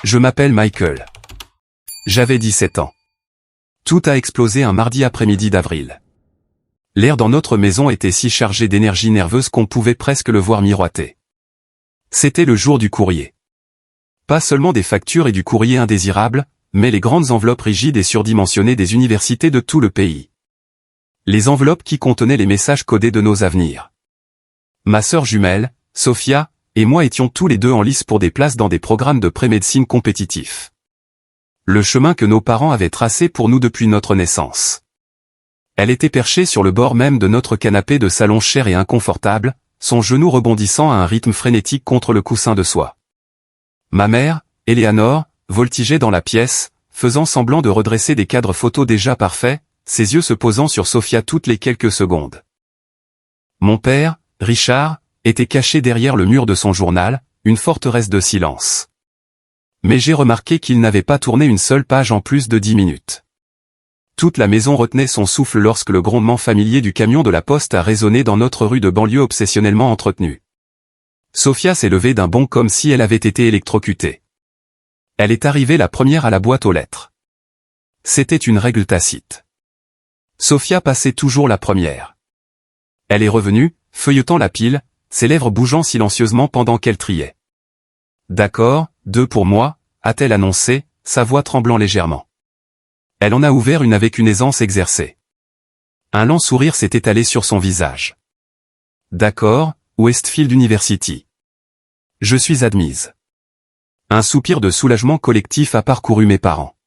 Je m'appelle Michael. J'avais 17 ans. Tout a explosé un mardi après-midi d'avril. L'air dans notre maison était si chargé d'énergie nerveuse qu'on pouvait presque le voir miroiter. C'était le jour du courrier. Pas seulement des factures et du courrier indésirable, mais les grandes enveloppes rigides et surdimensionnées des universités de tout le pays. Les enveloppes qui contenaient les messages codés de nos avenirs. Ma sœur jumelle, Sophia, et moi étions tous les deux en lice pour des places dans des programmes de pré-médecine compétitifs. Le chemin que nos parents avaient tracé pour nous depuis notre naissance. Elle était perchée sur le bord même de notre canapé de salon cher et inconfortable, son genou rebondissant à un rythme frénétique contre le coussin de soie. Ma mère, Eleanor, voltigeait dans la pièce, faisant semblant de redresser des cadres photos déjà parfaits, ses yeux se posant sur Sophia toutes les quelques secondes. Mon père, Richard, était caché derrière le mur de son journal, une forteresse de silence. Mais j'ai remarqué qu'il n'avait pas tourné une seule page en plus de 10 minutes. Toute la maison retenait son souffle lorsque le grondement familier du camion de la poste a résonné dans notre rue de banlieue obsessionnellement entretenue. Sophia s'est levée d'un bond comme si elle avait été électrocutée. Elle est arrivée la première à la boîte aux lettres. C'était une règle tacite. Sophia passait toujours la première. Elle est revenue, feuilletant la pile, ses lèvres bougeant silencieusement pendant qu'elle triait. « D'accord, 2 pour moi », a-t-elle annoncé, sa voix tremblant légèrement. Elle en a ouvert une avec une aisance exercée. Un lent sourire s'est étalé sur son visage. « D'accord, Westfield University. Je suis admise. » Un soupir de soulagement collectif a parcouru mes parents.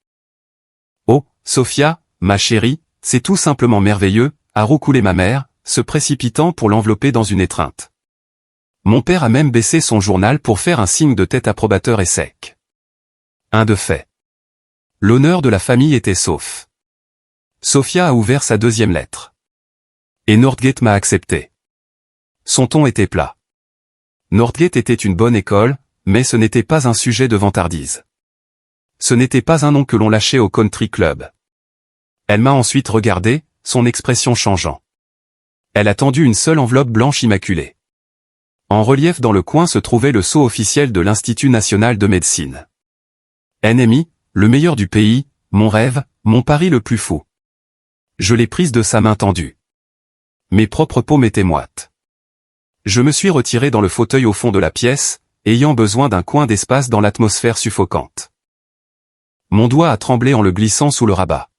« Oh, Sophia, ma chérie, c'est tout simplement merveilleux », a roucoulé ma mère, se précipitant pour l'envelopper dans une étreinte. Mon père a même baissé son journal pour faire un signe de tête approbateur et sec. Un de fait. L'honneur de la famille était sauf. Sophia a ouvert sa deuxième lettre. Et Northgate m'a accepté. Son ton était plat. Northgate était une bonne école, mais ce n'était pas un sujet de vantardise. Ce n'était pas un nom que l'on lâchait au country club. Elle m'a ensuite regardé, son expression changeant. Elle a tendu une seule enveloppe blanche immaculée. En relief dans le coin se trouvait le sceau officiel de l'Institut national de médecine. NMI, le meilleur du pays, mon rêve, mon pari le plus fou. Je l'ai prise de sa main tendue. Mes propres paumes étaient moites. Je me suis retiré dans le fauteuil au fond de la pièce, ayant besoin d'un coin d'espace dans l'atmosphère suffocante. Mon doigt a tremblé en le glissant sous le rabat.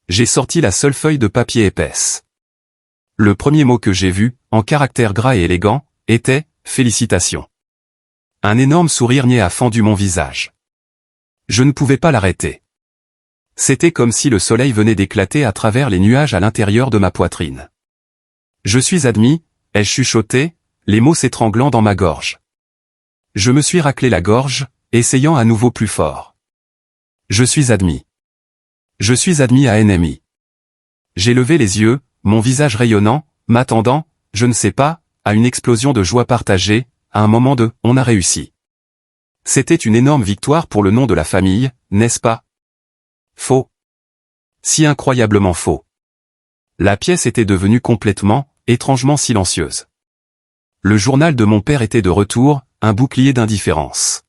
J'ai sorti la seule feuille de papier épaisse. Le premier mot que j'ai vu, en caractères gras et élégants, était « Félicitations ». Un énorme sourire niais a fendu mon visage. Je ne pouvais pas l'arrêter. C'était comme si le soleil venait d'éclater à travers les nuages à l'intérieur de ma poitrine. Je suis admis, ai chuchoté, les mots s'étranglant dans ma gorge. Je me suis raclé la gorge, essayant à nouveau plus fort. Je suis admis. Je suis admis à NMI. J'ai levé les yeux, mon visage rayonnant, m'attendant, je ne sais pas, à une explosion de joie partagée, à un moment de « on a réussi ». C'était une énorme victoire pour le nom de la famille, n'est-ce pas? Faux. Si incroyablement faux. La pièce était devenue complètement, étrangement silencieuse. Le journal de mon père était de retour, un bouclier d'indifférence.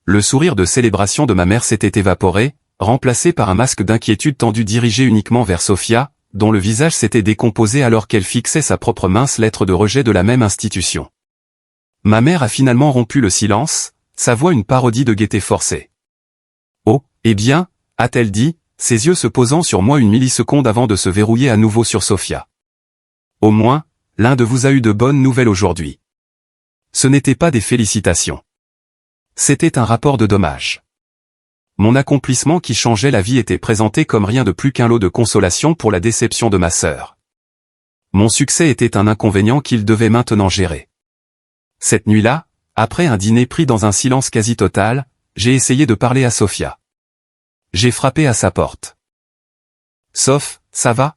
Le sourire de célébration de ma mère s'était évaporé, remplacé par un masque d'inquiétude tendu dirigé uniquement vers Sophia, dont le visage s'était décomposé alors qu'elle fixait sa propre mince lettre de rejet de la même institution. Ma mère a finalement rompu le silence, sa voix une parodie de gaieté forcée. « Oh, eh bien », a-t-elle dit, ses yeux se posant sur moi une milliseconde avant de se verrouiller à nouveau sur Sophia. « Au moins, l'un de vous a eu de bonnes nouvelles aujourd'hui. » Ce n'était pas des félicitations. C'était un rapport de dommages. Mon accomplissement qui changeait la vie était présenté comme rien de plus qu'un lot de consolation pour la déception de ma sœur. Mon succès était un inconvénient qu'il devait maintenant gérer. Cette nuit-là, après un dîner pris dans un silence quasi total, j'ai essayé de parler à Sophia. J'ai frappé à sa porte. « Soph, ça va ?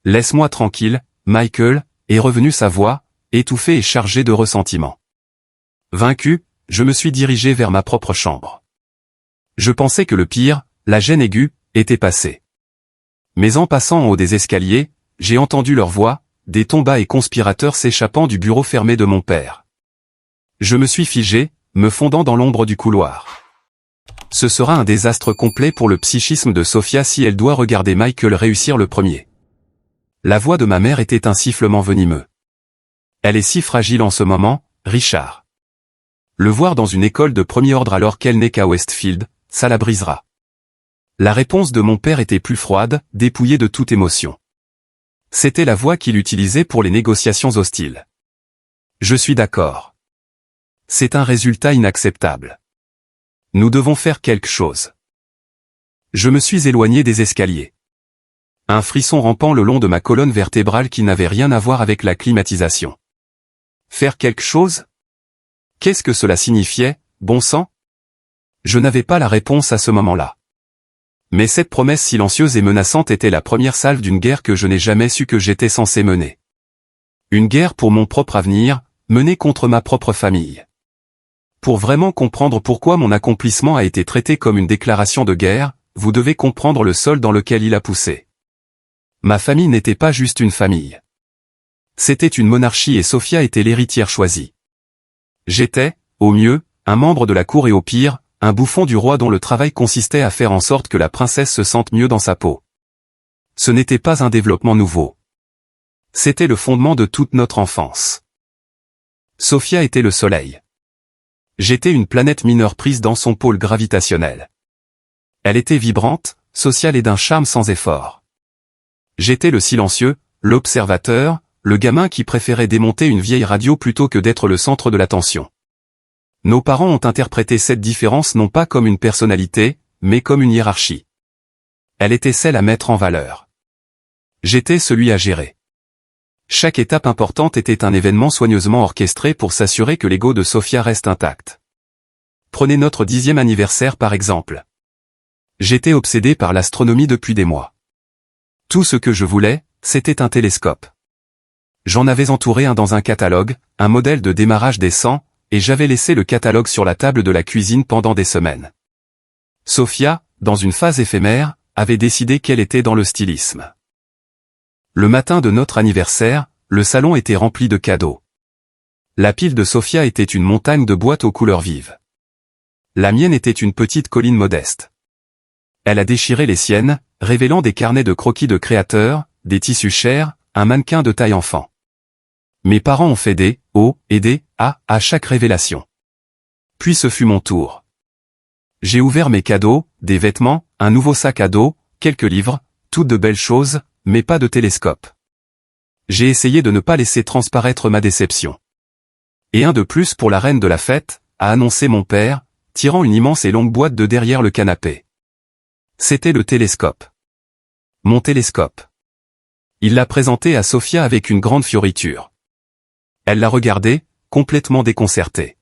Laisse-moi tranquille, Michael », est revenue sa voix, étouffée et chargée de ressentiment. Vaincu, je me suis dirigé vers ma propre chambre. Je pensais que le pire, la gêne aiguë, était passé. Mais en passant en haut des escaliers, j'ai entendu leur voix, des tons bas et conspirateurs s'échappant du bureau fermé de mon père. Je me suis figé, me fondant dans l'ombre du couloir. Ce sera un désastre complet pour le psychisme de Sophia si elle doit regarder Michael réussir le premier. La voix de ma mère était un sifflement venimeux. Elle est si fragile en ce moment, Richard. Le voir dans une école de premier ordre alors qu'elle n'est qu'à Westfield, ça la brisera. La réponse de mon père était plus froide, dépouillée de toute émotion. C'était la voix qu'il utilisait pour les négociations hostiles. Je suis d'accord. C'est un résultat inacceptable. Nous devons faire quelque chose. Je me suis éloigné des escaliers. Un frisson rampant le long de ma colonne vertébrale qui n'avait rien à voir avec la climatisation. Faire quelque chose? Qu'est-ce que cela signifiait, bon sang? Je n'avais pas la réponse à ce moment-là. Mais cette promesse silencieuse et menaçante était la première salve d'une guerre que je n'ai jamais su que j'étais censé mener. Une guerre pour mon propre avenir, menée contre ma propre famille. Pour vraiment comprendre pourquoi mon accomplissement a été traité comme une déclaration de guerre, vous devez comprendre le sol dans lequel il a poussé. Ma famille n'était pas juste une famille. C'était une monarchie et Sophia était l'héritière choisie. J'étais, au mieux, un membre de la cour et au pire, un bouffon du roi dont le travail consistait à faire en sorte que la princesse se sente mieux dans sa peau. Ce n'était pas un développement nouveau. C'était le fondement de toute notre enfance. Sophia était le soleil. J'étais une planète mineure prise dans son pôle gravitationnel. Elle était vibrante, sociale et d'un charme sans effort. J'étais le silencieux, l'observateur, le gamin qui préférait démonter une vieille radio plutôt que d'être le centre de l'attention. Nos parents ont interprété cette différence non pas comme une personnalité, mais comme une hiérarchie. Elle était celle à mettre en valeur. J'étais celui à gérer. Chaque étape importante était un événement soigneusement orchestré pour s'assurer que l'ego de Sophia reste intact. Prenez notre 10e anniversaire par exemple. J'étais obsédé par l'astronomie depuis des mois. Tout ce que je voulais, c'était un télescope. J'en avais entouré un dans un catalogue, un modèle de démarrage décent, et j'avais laissé le catalogue sur la table de la cuisine pendant des semaines. Sophia, dans une phase éphémère, avait décidé qu'elle était dans le stylisme. Le matin de notre anniversaire, le salon était rempli de cadeaux. La pile de Sophia était une montagne de boîtes aux couleurs vives. La mienne était une petite colline modeste. Elle a déchiré les siennes, révélant des carnets de croquis de créateurs, des tissus chers, un mannequin de taille enfant. Mes parents ont fait des O et des A à chaque révélation. Puis ce fut mon tour. J'ai ouvert mes cadeaux, des vêtements, un nouveau sac à dos, quelques livres, toutes de belles choses, mais pas de télescope. J'ai essayé de ne pas laisser transparaître ma déception. Et un de plus pour la reine de la fête, a annoncé mon père, tirant une immense et longue boîte de derrière le canapé. C'était le télescope. Mon télescope. Il l'a présenté à Sophia avec une grande fioriture. Elle l'a regardé, complètement déconcertée.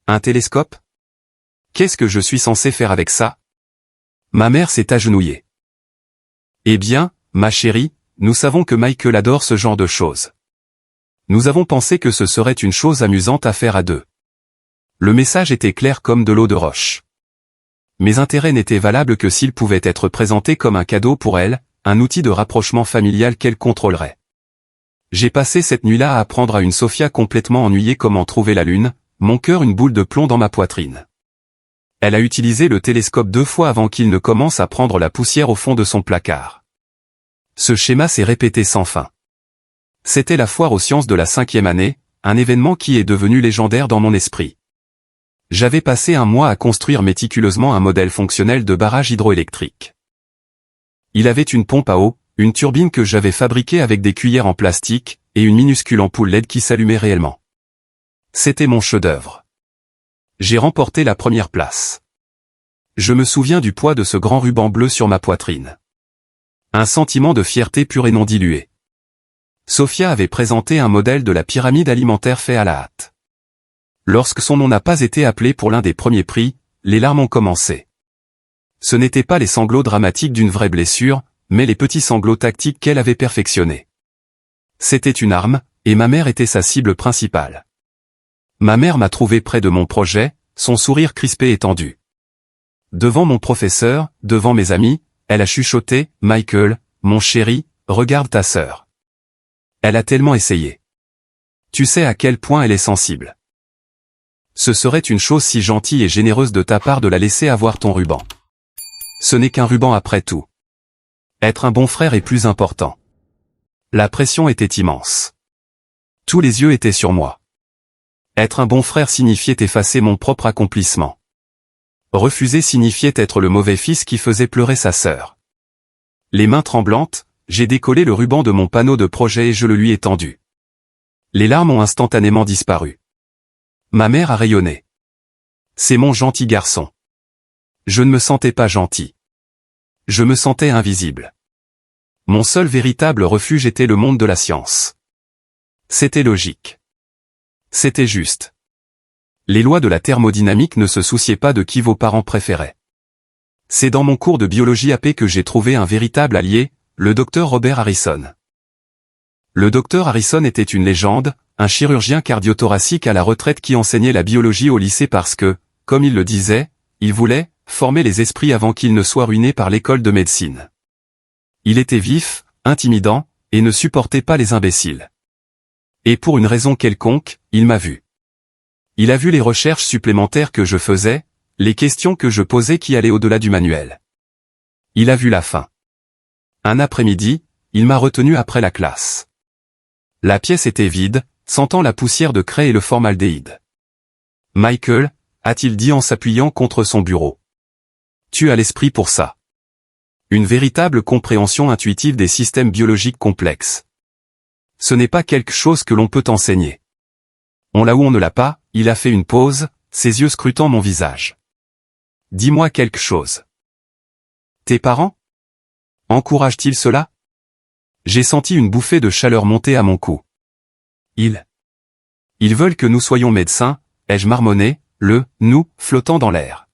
Un télescope? Qu'est-ce que je suis censé faire avec ça? Ma mère s'est agenouillée. Eh bien, ma chérie, nous savons que Michael adore ce genre de choses. Nous avons pensé que ce serait une chose amusante à faire à deux. Le message était clair comme de l'eau de roche. Mes intérêts n'étaient valables que s'ils pouvaient être présentés comme un cadeau pour elle, un outil de rapprochement familial qu'elle contrôlerait. J'ai passé cette nuit-là à apprendre à une Sophia complètement ennuyée comment trouver la lune, mon cœur une boule de plomb dans ma poitrine. Elle a utilisé le télescope 2 fois avant qu'il ne commence à prendre la poussière au fond de son placard. Ce schéma s'est répété sans fin. C'était la foire aux sciences de la 5e année, un événement qui est devenu légendaire dans mon esprit. J'avais passé un mois à construire méticuleusement un modèle fonctionnel de barrage hydroélectrique. Il avait une pompe à eau, une turbine que j'avais fabriquée avec des cuillères en plastique, et une minuscule ampoule LED qui s'allumait réellement. C'était mon chef-d'œuvre. J'ai remporté la première place. Je me souviens du poids de ce grand ruban bleu sur ma poitrine. Un sentiment de fierté pure et non dilué. Sophia avait présenté un modèle de la pyramide alimentaire fait à la hâte. Lorsque son nom n'a pas été appelé pour l'un des premiers prix, les larmes ont commencé. Ce n'étaient pas les sanglots dramatiques d'une vraie blessure, mais les petits sanglots tactiques qu'elle avait perfectionnés. C'était une arme, et ma mère était sa cible principale. Ma mère m'a trouvé près de mon projet, son sourire crispé et tendu. Devant mon professeur, devant mes amis, elle a chuchoté, « Michael, mon chéri, regarde ta sœur. Elle a tellement essayé. Tu sais à quel point elle est sensible. » Ce serait une chose si gentille et généreuse de ta part de la laisser avoir ton ruban. Ce n'est qu'un ruban après tout. Être un bon frère est plus important. La pression était immense. Tous les yeux étaient sur moi. Être un bon frère signifiait effacer mon propre accomplissement. Refuser signifiait être le mauvais fils qui faisait pleurer sa sœur. Les mains tremblantes, j'ai décollé le ruban de mon panneau de projet et je le lui ai tendu. Les larmes ont instantanément disparu. Ma mère a rayonné. C'est mon gentil garçon. Je ne me sentais pas gentil. Je me sentais invisible. Mon seul véritable refuge était le monde de la science. C'était logique. C'était juste. Les lois de la thermodynamique ne se souciaient pas de qui vos parents préféraient. C'est dans mon cours de biologie AP que j'ai trouvé un véritable allié, le docteur Robert Harrison. Le docteur Harrison était une légende, un chirurgien cardiothoracique à la retraite qui enseignait la biologie au lycée parce que, comme il le disait, il voulait former les esprits avant qu'ils ne soient ruinés par l'école de médecine. Il était vif, intimidant, et ne supportait pas les imbéciles. Et pour une raison quelconque, il m'a vu. Il a vu les recherches supplémentaires que je faisais, les questions que je posais qui allaient au-delà du manuel. Il a vu la fin. Un après-midi, il m'a retenu après la classe. La pièce était vide, sentant la poussière de craie et le formaldéhyde. « Michael » a-t-il dit en s'appuyant contre son bureau. « Tu as l'esprit pour ça. Une véritable compréhension intuitive des systèmes biologiques complexes. Ce n'est pas quelque chose que l'on peut enseigner. On l'a ou on ne l'a pas. » Il a fait une pause, ses yeux scrutant mon visage. « Dis-moi quelque chose. Tes parents? Encouragent-ils cela ?» J'ai senti une bouffée de chaleur monter à mon cou. Ils veulent que nous soyons médecins, ai-je marmonné, le « nous » flottant dans l'air.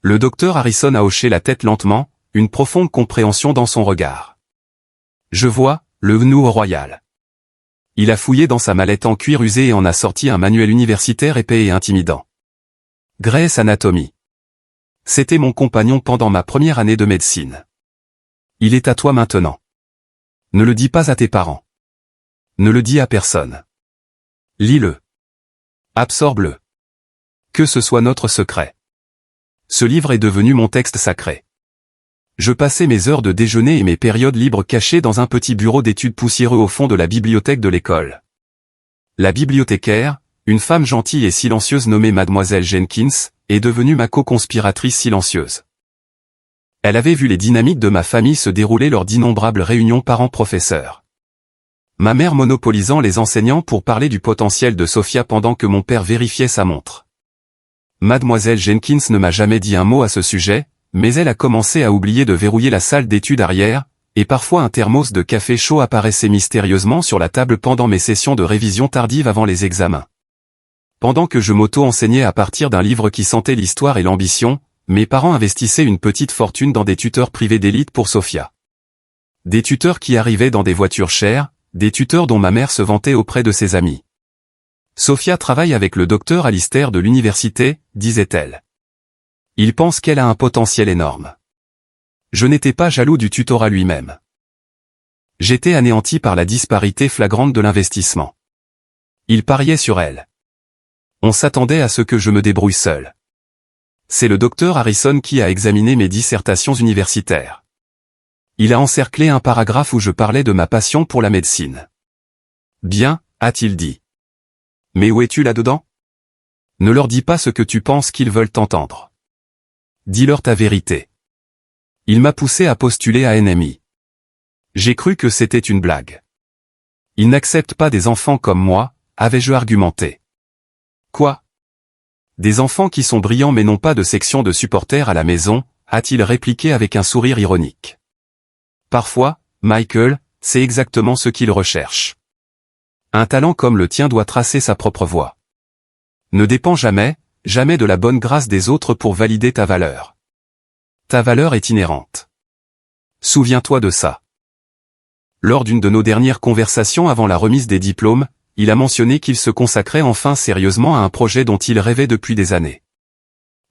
Le docteur Harrison a hoché la tête lentement, une profonde compréhension dans son regard. Je vois, le « nous » au royal. Il a fouillé dans sa mallette en cuir usé et en a sorti un manuel universitaire épais et intimidant. Grey's Anatomy. C'était mon compagnon pendant ma première année de médecine. Il est à toi maintenant. Ne le dis pas à tes parents. Ne le dis à personne. Lis-le. Absorbe-le. Que ce soit notre secret. Ce livre est devenu mon texte sacré. Je passais mes heures de déjeuner et mes périodes libres cachées dans un petit bureau d'études poussiéreux au fond de la bibliothèque de l'école. La bibliothécaire, une femme gentille et silencieuse nommée Mademoiselle Jenkins, est devenue ma co-conspiratrice silencieuse. Elle avait vu les dynamiques de ma famille se dérouler lors d'innombrables réunions parents-professeurs. Ma mère monopolisant les enseignants pour parler du potentiel de Sophia pendant que mon père vérifiait sa montre. Mademoiselle Jenkins ne m'a jamais dit un mot à ce sujet, mais elle a commencé à oublier de verrouiller la salle d'études arrière, et parfois un thermos de café chaud apparaissait mystérieusement sur la table pendant mes sessions de révision tardive avant les examens. Pendant que je m'auto-enseignais à partir d'un livre qui sentait l'histoire et l'ambition, mes parents investissaient une petite fortune dans des tuteurs privés d'élite pour Sophia. Des tuteurs qui arrivaient dans des voitures chères, des tuteurs dont ma mère se vantait auprès de ses amis. Sophia travaille avec le docteur Alistair de l'université, disait-elle. Il pense qu'elle a un potentiel énorme. Je n'étais pas jaloux du tutorat lui-même. J'étais anéanti par la disparité flagrante de l'investissement. Il pariait sur elle. On s'attendait à ce que je me débrouille seul. C'est le docteur Harrison qui a examiné mes dissertations universitaires. Il a encerclé un paragraphe où je parlais de ma passion pour la médecine. Bien, a-t-il dit. Mais où es-tu là-dedans? Ne leur dis pas ce que tu penses qu'ils veulent entendre. Dis-leur ta vérité. Il m'a poussé à postuler à NMI. J'ai cru que c'était une blague. Ils n'acceptent pas des enfants comme moi, avais-je argumenté. Quoi? Des enfants qui sont brillants mais n'ont pas de section de supporters à la maison, a-t-il répliqué avec un sourire ironique. Parfois, Michael, c'est exactement ce qu'ils recherchent. Un talent comme le tien doit tracer sa propre voie. Ne dépends jamais de la bonne grâce des autres pour valider ta valeur. Ta valeur est inhérente. Souviens-toi de ça. Lors d'une de nos dernières conversations avant la remise des diplômes, il a mentionné qu'il se consacrait enfin sérieusement à un projet dont il rêvait depuis des années.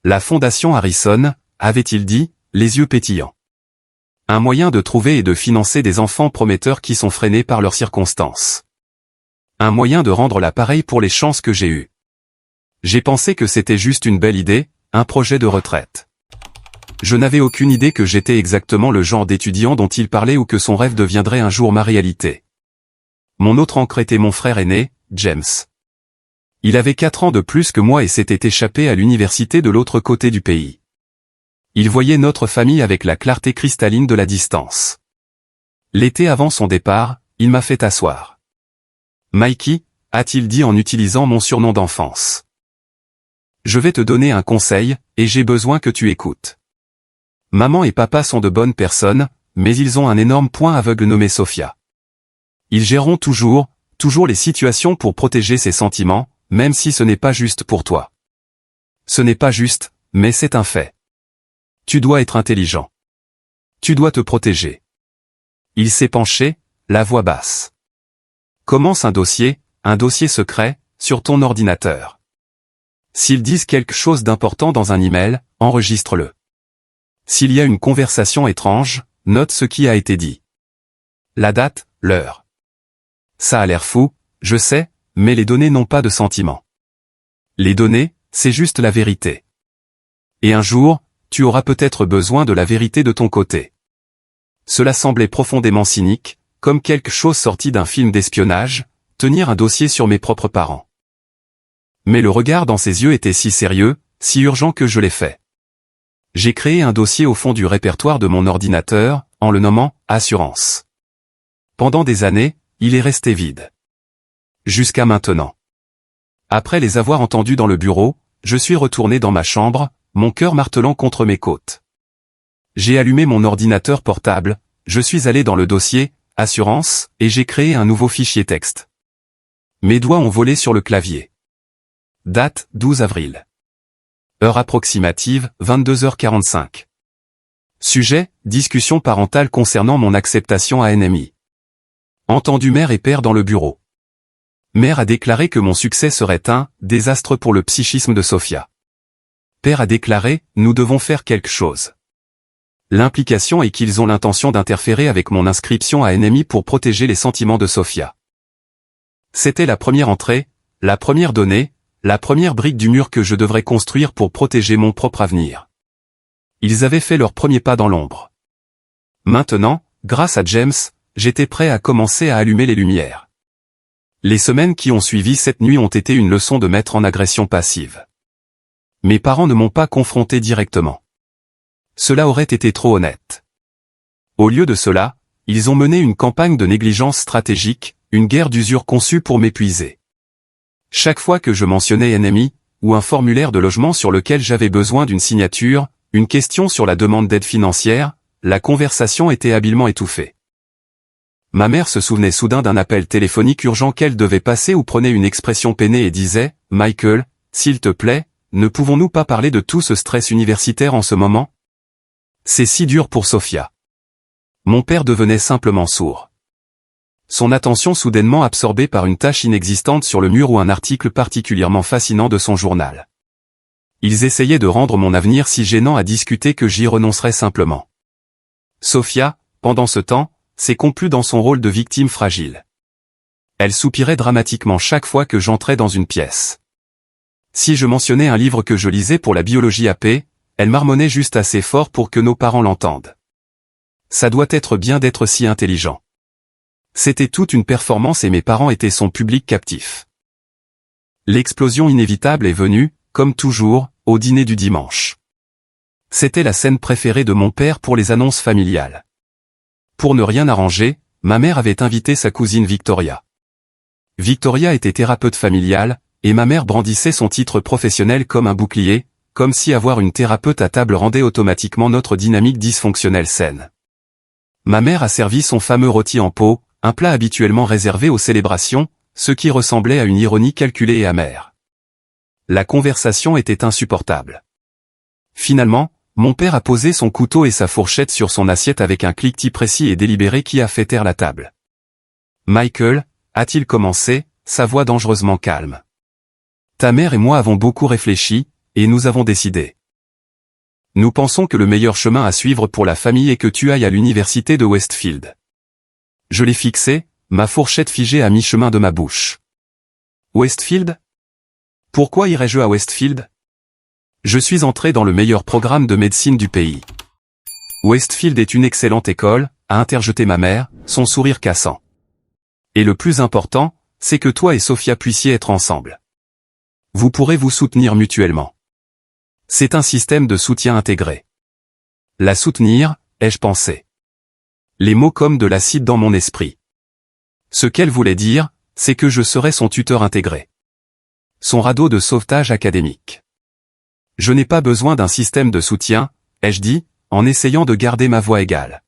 La Fondation Harrison, avait-il dit, les yeux pétillants. Un moyen de trouver et de financer des enfants prometteurs qui sont freinés par leurs circonstances. Un moyen de rendre l'appareil pour les chances que j'ai eues. J'ai pensé que c'était juste une belle idée, un projet de retraite. Je n'avais aucune idée que j'étais exactement le genre d'étudiant dont il parlait ou que son rêve deviendrait un jour ma réalité. Mon autre ancre était mon frère aîné, James. Il avait 4 ans de plus que moi et s'était échappé à l'université de l'autre côté du pays. Il voyait notre famille avec la clarté cristalline de la distance. L'été avant son départ, il m'a fait asseoir. « Mikey », a-t-il dit en utilisant mon surnom d'enfance. « Je vais te donner un conseil, et j'ai besoin que tu écoutes. Maman et papa sont de bonnes personnes, mais ils ont un énorme point aveugle nommé Sophia. Ils géreront toujours les situations pour protéger ses sentiments, même si ce n'est pas juste pour toi. Ce n'est pas juste, mais c'est un fait. Tu dois être intelligent. Tu dois te protéger. » Il s'est penché, la voix basse. « Commence un dossier secret, sur ton ordinateur. S'ils disent quelque chose d'important dans un email, enregistre-le. S'il y a une conversation étrange, note ce qui a été dit. La date, l'heure. Ça a l'air fou, je sais, mais les données n'ont pas de sentiment. Les données, c'est juste la vérité. Et un jour, tu auras peut-être besoin de la vérité de ton côté. » Cela semblait profondément cynique, comme quelque chose sorti d'un film d'espionnage, tenir un dossier sur mes propres parents. Mais le regard dans ses yeux était si sérieux, si urgent que je l'ai fait. J'ai créé un dossier au fond du répertoire de mon ordinateur, en le nommant « Assurance ». Pendant des années, il est resté vide. Jusqu'à maintenant. Après les avoir entendus dans le bureau, je suis retourné dans ma chambre, mon cœur martelant contre mes côtes. J'ai allumé mon ordinateur portable, je suis allé dans le dossier « Assurance » et j'ai créé un nouveau fichier texte. Mes doigts ont volé sur le clavier. Date, 12 avril. Heure approximative, 22h45. Sujet, discussion parentale concernant mon acceptation à NMI. Entendu mère et père dans le bureau. Mère a déclaré que mon succès serait un « désastre pour le psychisme de Sophia ». Père a déclaré « nous devons faire quelque chose ». L'implication est qu'ils ont l'intention d'interférer avec mon inscription à NMI pour protéger les sentiments de Sophia. C'était la première entrée, la première donnée, la première brique du mur que je devrais construire pour protéger mon propre avenir. Ils avaient fait leur premier pas dans l'ombre. Maintenant, grâce à James, j'étais prêt à commencer à allumer les lumières. Les semaines qui ont suivi cette nuit ont été une leçon de maître en agression passive. Mes parents ne m'ont pas confronté directement. Cela aurait été trop honnête. Au lieu de cela, ils ont mené une campagne de négligence stratégique, une guerre d'usure conçue pour m'épuiser. Chaque fois que je mentionnais NMI, ou un formulaire de logement sur lequel j'avais besoin d'une signature, une question sur la demande d'aide financière, la conversation était habilement étouffée. Ma mère se souvenait soudain d'un appel téléphonique urgent qu'elle devait passer ou prenait une expression peinée et disait « Michael, s'il te plaît, ne pouvons-nous pas parler de tout ce stress universitaire en ce moment ? C'est si dur pour Sophia. » Mon père devenait simplement sourd. Son attention soudainement absorbée par une tache inexistante sur le mur ou un article particulièrement fascinant de son journal. Ils essayaient de rendre mon avenir si gênant à discuter que j'y renoncerais simplement. Sophia, pendant ce temps, s'est complu dans son rôle de victime fragile. Elle soupirait dramatiquement chaque fois que j'entrais dans une pièce. Si je mentionnais un livre que je lisais pour la biologie AP, elle marmonnait juste assez fort pour que nos parents l'entendent. Ça doit être bien d'être si intelligent. C'était toute une performance et mes parents étaient son public captif. L'explosion inévitable est venue, comme toujours, au dîner du dimanche. C'était la scène préférée de mon père pour les annonces familiales. Pour ne rien arranger, ma mère avait invité sa cousine Victoria. Victoria était thérapeute familiale, et ma mère brandissait son titre professionnel comme un bouclier, comme si avoir une thérapeute à table rendait automatiquement notre dynamique dysfonctionnelle saine. Ma mère a servi son fameux rôti en pot, un plat habituellement réservé aux célébrations, ce qui ressemblait à une ironie calculée et amère. La conversation était insupportable. Finalement, mon père a posé son couteau et sa fourchette sur son assiette avec un cliquetis précis et délibéré qui a fait taire la table. « Michael » a-t-il commencé, sa voix dangereusement calme. « Ta mère et moi avons beaucoup réfléchi, et nous avons décidé. Nous pensons que le meilleur chemin à suivre pour la famille est que tu ailles à l'université de Westfield. » Je l'ai fixé, ma fourchette figée à mi-chemin de ma bouche. « Westfield ? Pourquoi irais-je à Westfield? Je suis entré dans le meilleur programme de médecine du pays. Westfield est une excellente école, a interjeté ma mère, son sourire cassant. Et le plus important, c'est que toi et Sophia puissiez être ensemble. Vous pourrez vous soutenir mutuellement. C'est un système de soutien intégré. La soutenir, ai-je pensé. Les mots comme de l'acide dans mon esprit. Ce qu'elle voulait dire, c'est que je serais son tuteur intégré. Son radeau de sauvetage académique. Je n'ai pas besoin d'un système de soutien, ai-je dit, en essayant de garder ma voix égale.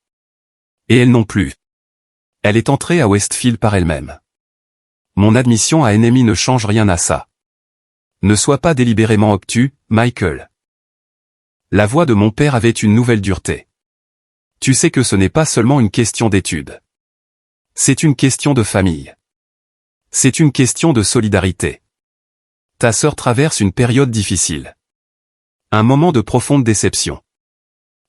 Et elle non plus. Elle est entrée à Westfield par elle-même. Mon admission à NMI ne change rien à ça. Ne sois pas délibérément obtus, Michael. La voix de mon père avait une nouvelle dureté. Tu sais que ce n'est pas seulement une question d'études. C'est une question de famille. C'est une question de solidarité. Ta sœur traverse une période difficile. Un moment de profonde déception.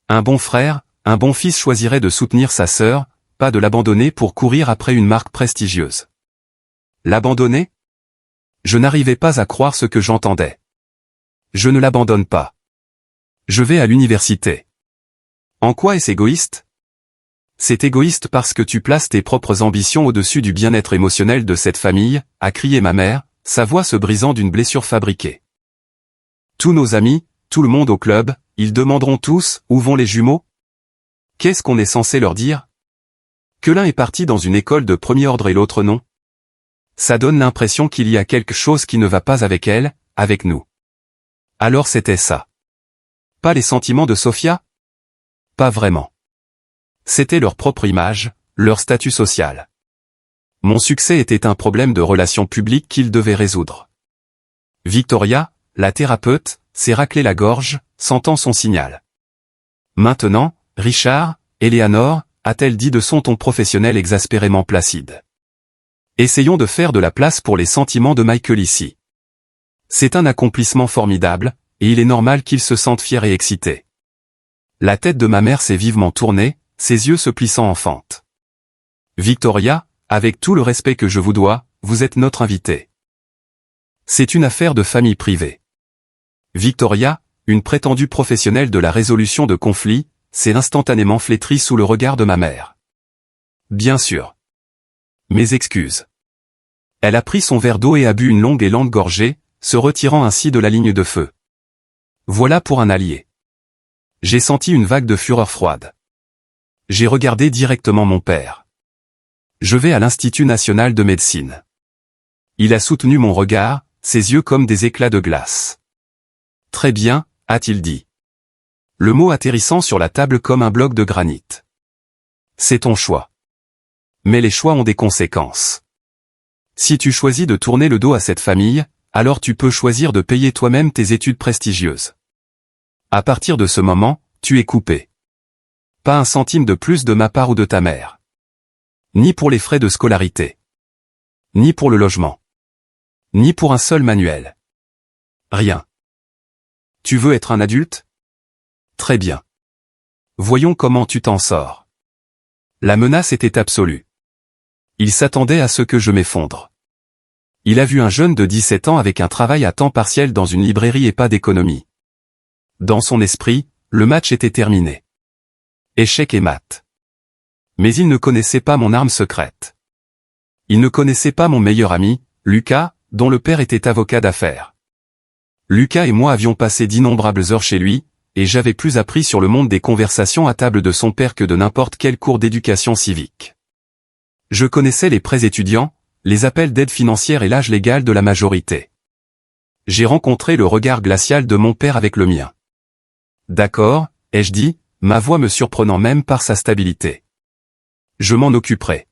Un bon frère, un bon fils choisirait de soutenir sa sœur, pas de l'abandonner pour courir après une marque prestigieuse. L'abandonner? Je n'arrivais pas à croire ce que j'entendais. Je ne l'abandonne pas. Je vais à l'université. En quoi est-ce égoïste? C'est égoïste parce que tu places tes propres ambitions au-dessus du bien-être émotionnel de cette famille, a crié ma mère, sa voix se brisant d'une blessure fabriquée. Tous nos amis, tout le monde au club, ils demanderont tous, où vont les jumeaux? Qu'est-ce qu'on est censé leur dire? Que l'un est parti dans une école de premier ordre et l'autre non? Ça donne l'impression qu'il y a quelque chose qui ne va pas avec elle, avec nous. Alors c'était ça. Pas les sentiments de Sophia? Pas vraiment. C'était leur propre image, leur statut social. Mon succès était un problème de relations publiques qu'ils devaient résoudre. Victoria, la thérapeute, s'est raclé la gorge, sentant son signal. Maintenant, Richard, Eleanor, a-t-elle dit de son ton professionnel exaspérément placide. Essayons de faire de la place pour les sentiments de Michael ici. C'est un accomplissement formidable, et il est normal qu'il se sente fier et excité. La tête de ma mère s'est vivement tournée, ses yeux se plissant en fente. Victoria, avec tout le respect que je vous dois, vous êtes notre invitée. C'est une affaire de famille privée. Victoria, une prétendue professionnelle de la résolution de conflits, s'est instantanément flétrie sous le regard de ma mère. Bien sûr. Mes excuses. Elle a pris son verre d'eau et a bu une longue et lente gorgée, se retirant ainsi de la ligne de feu. Voilà pour un allié. J'ai senti une vague de fureur froide. J'ai regardé directement mon père. Je vais à l'Institut national de médecine. Il a soutenu mon regard, ses yeux comme des éclats de glace. Très bien, a-t-il dit. Le mot atterrissant sur la table comme un bloc de granit. C'est ton choix. Mais les choix ont des conséquences. Si tu choisis de tourner le dos à cette famille, alors tu peux choisir de payer toi-même tes études prestigieuses. À partir de ce moment, tu es coupé. Pas un centime de plus de ma part ou de ta mère. Ni pour les frais de scolarité. Ni pour le logement. Ni pour un seul manuel. Rien. Tu veux être un adulte? Très bien. Voyons comment tu t'en sors. La menace était absolue. Il s'attendait à ce que je m'effondre. Il a vu un jeune de 17 ans avec un travail à temps partiel dans une librairie et pas d'économie. Dans son esprit, le match était terminé. Échec et mat. Mais il ne connaissait pas mon arme secrète. Il ne connaissait pas mon meilleur ami, Lucas, dont le père était avocat d'affaires. Lucas et moi avions passé d'innombrables heures chez lui, et j'avais plus appris sur le monde des conversations à table de son père que de n'importe quel cours d'éducation civique. Je connaissais les prêts étudiants, les appels d'aide financière et l'âge légal de la majorité. J'ai rencontré le regard glacial de mon père avec le mien. D'accord, ai-je dit, ma voix me surprenant même par sa stabilité. Je m'en occuperai.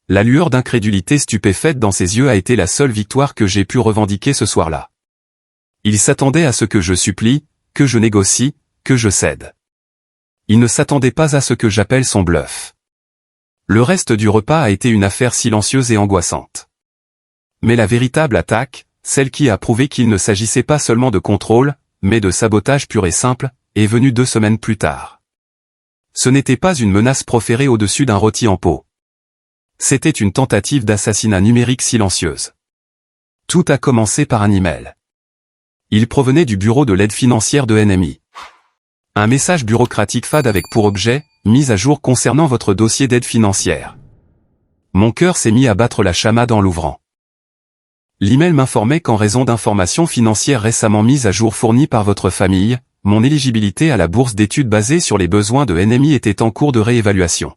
La lueur d'incrédulité stupéfaite dans ses yeux a été la seule victoire que j'ai pu revendiquer ce soir-là. Il s'attendait à ce que je supplie, que je négocie, que je cède. Il ne s'attendait pas à ce que j'appelle son bluff. Le reste du repas a été une affaire silencieuse et angoissante. Mais la véritable attaque, celle qui a prouvé qu'il ne s'agissait pas seulement de contrôle, mais de sabotage pur et simple, est venue 2 semaines plus tard. Ce n'était pas une menace proférée au-dessus d'un rôti en pot. C'était une tentative d'assassinat numérique silencieuse. Tout a commencé par un email. Il provenait du bureau de l'aide financière de NMI. Un message bureaucratique fade avec pour objet, mise à jour concernant votre dossier d'aide financière. Mon cœur s'est mis à battre la chamade en l'ouvrant. L'email m'informait qu'en raison d'informations financières récemment mises à jour fournies par votre famille, mon éligibilité à la bourse d'études basée sur les besoins de NMI était en cours de réévaluation.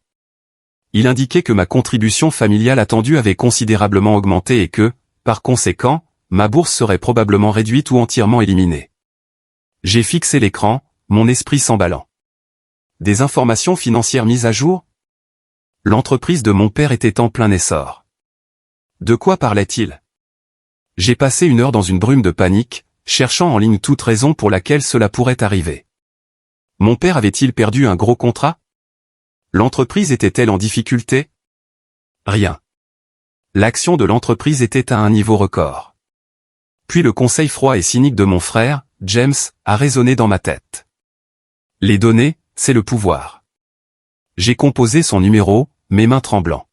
Il indiquait que ma contribution familiale attendue avait considérablement augmenté et que, par conséquent, ma bourse serait probablement réduite ou entièrement éliminée. J'ai fixé l'écran, mon esprit s'emballant. Des informations financières mises à jour? L'entreprise de mon père était en plein essor. De quoi parlait-il? J'ai passé une heure dans une brume de panique, cherchant en ligne toute raison pour laquelle cela pourrait arriver. Mon père avait-il perdu un gros contrat? L'entreprise était-elle en difficulté? Rien. L'action de l'entreprise était à un niveau record. Puis le conseil froid et cynique de mon frère, James, a résonné dans ma tête. Les données, c'est le pouvoir. J'ai composé son numéro, mes mains tremblant.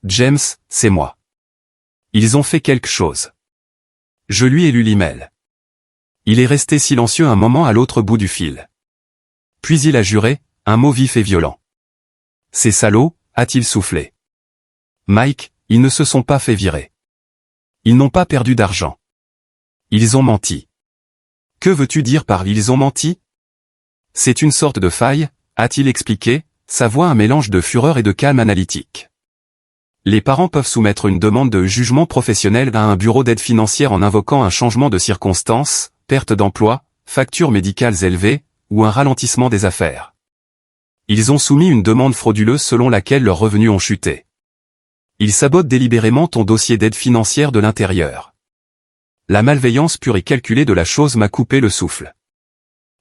James, c'est moi. Ils ont fait quelque chose. Je lui ai lu l'email. Il est resté silencieux un moment à l'autre bout du fil. Puis il a juré, un mot vif et violent. Ces salauds, a-t-il soufflé. Mike, ils ne se sont pas fait virer. Ils n'ont pas perdu d'argent. Ils ont menti. Que veux-tu dire par ils ont menti? C'est une sorte de faille, a-t-il expliqué, sa voix un mélange de fureur et de calme analytique. Les parents peuvent soumettre une demande de jugement professionnel à un bureau d'aide financière en invoquant un changement de circonstances, perte d'emploi, factures médicales élevées, ou un ralentissement des affaires. Ils ont soumis une demande frauduleuse selon laquelle leurs revenus ont chuté. Ils sabotent délibérément ton dossier d'aide financière de l'intérieur. La malveillance pure et calculée de la chose m'a coupé le souffle.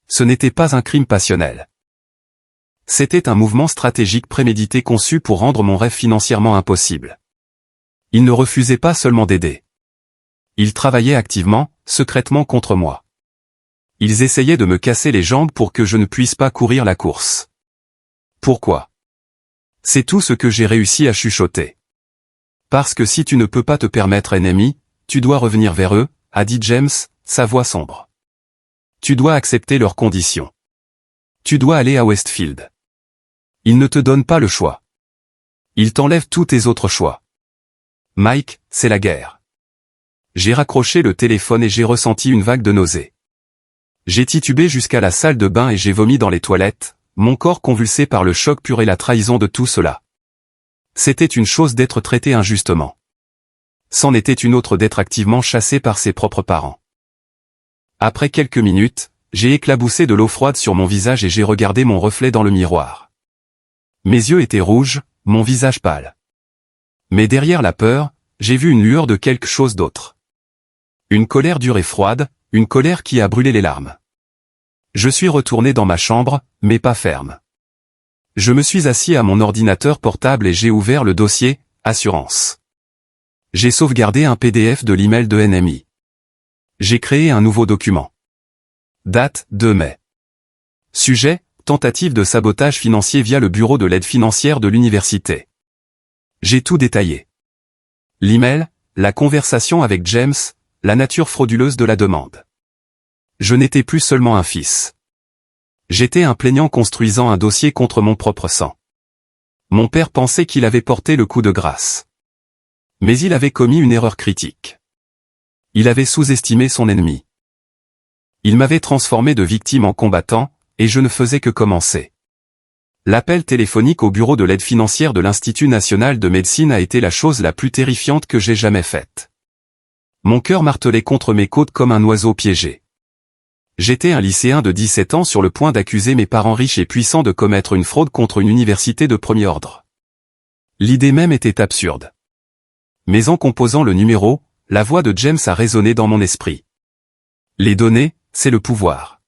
Ce n'était pas un crime passionnel. C'était un mouvement stratégique prémédité conçu pour rendre mon rêve financièrement impossible. Ils ne refusaient pas seulement d'aider. Ils travaillaient activement, secrètement contre moi. Ils essayaient de me casser les jambes pour que je ne puisse pas courir la course. Pourquoi? C'est tout ce que j'ai réussi à chuchoter. Parce que si tu ne peux pas te permettre NMI, tu dois revenir vers eux, a dit James, sa voix sombre. Tu dois accepter leurs conditions. Tu dois aller à Westfield. Ils ne te donnent pas le choix. Ils t'enlèvent tous tes autres choix. Mike, c'est la guerre. J'ai raccroché le téléphone et j'ai ressenti une vague de nausée. J'ai titubé jusqu'à la salle de bain et j'ai vomi dans les toilettes, mon corps convulsé par le choc pur et la trahison de tout cela. C'était une chose d'être traité injustement. C'en était une autre d'être activement chassé par ses propres parents. Après quelques minutes, j'ai éclaboussé de l'eau froide sur mon visage et j'ai regardé mon reflet dans le miroir. Mes yeux étaient rouges, mon visage pâle. Mais derrière la peur, j'ai vu une lueur de quelque chose d'autre. Une colère dure et froide, une colère qui a brûlé les larmes. Je suis retourné dans ma chambre, mais pas ferme. Je me suis assis à mon ordinateur portable et j'ai ouvert le dossier « Assurance ». J'ai sauvegardé un PDF de l'email de NMI. J'ai créé un nouveau document. Date, 2 mai. Sujet, tentative de sabotage financier via le bureau de l'aide financière de l'université. J'ai tout détaillé. L'email, la conversation avec James, la nature frauduleuse de la demande. Je n'étais plus seulement un fils. J'étais un plaignant construisant un dossier contre mon propre sang. Mon père pensait qu'il avait porté le coup de grâce. Mais il avait commis une erreur critique. Il avait sous-estimé son ennemi. Il m'avait transformé de victime en combattant, et je ne faisais que commencer. L'appel téléphonique au bureau de l'aide financière de l'Institut national de médecine a été la chose la plus terrifiante que j'ai jamais faite. Mon cœur martelait contre mes côtes comme un oiseau piégé. J'étais un lycéen de 17 ans sur le point d'accuser mes parents riches et puissants de commettre une fraude contre une université de premier ordre. L'idée même était absurde. Mais en composant le numéro, la voix de James a résonné dans mon esprit. Les données, c'est le pouvoir.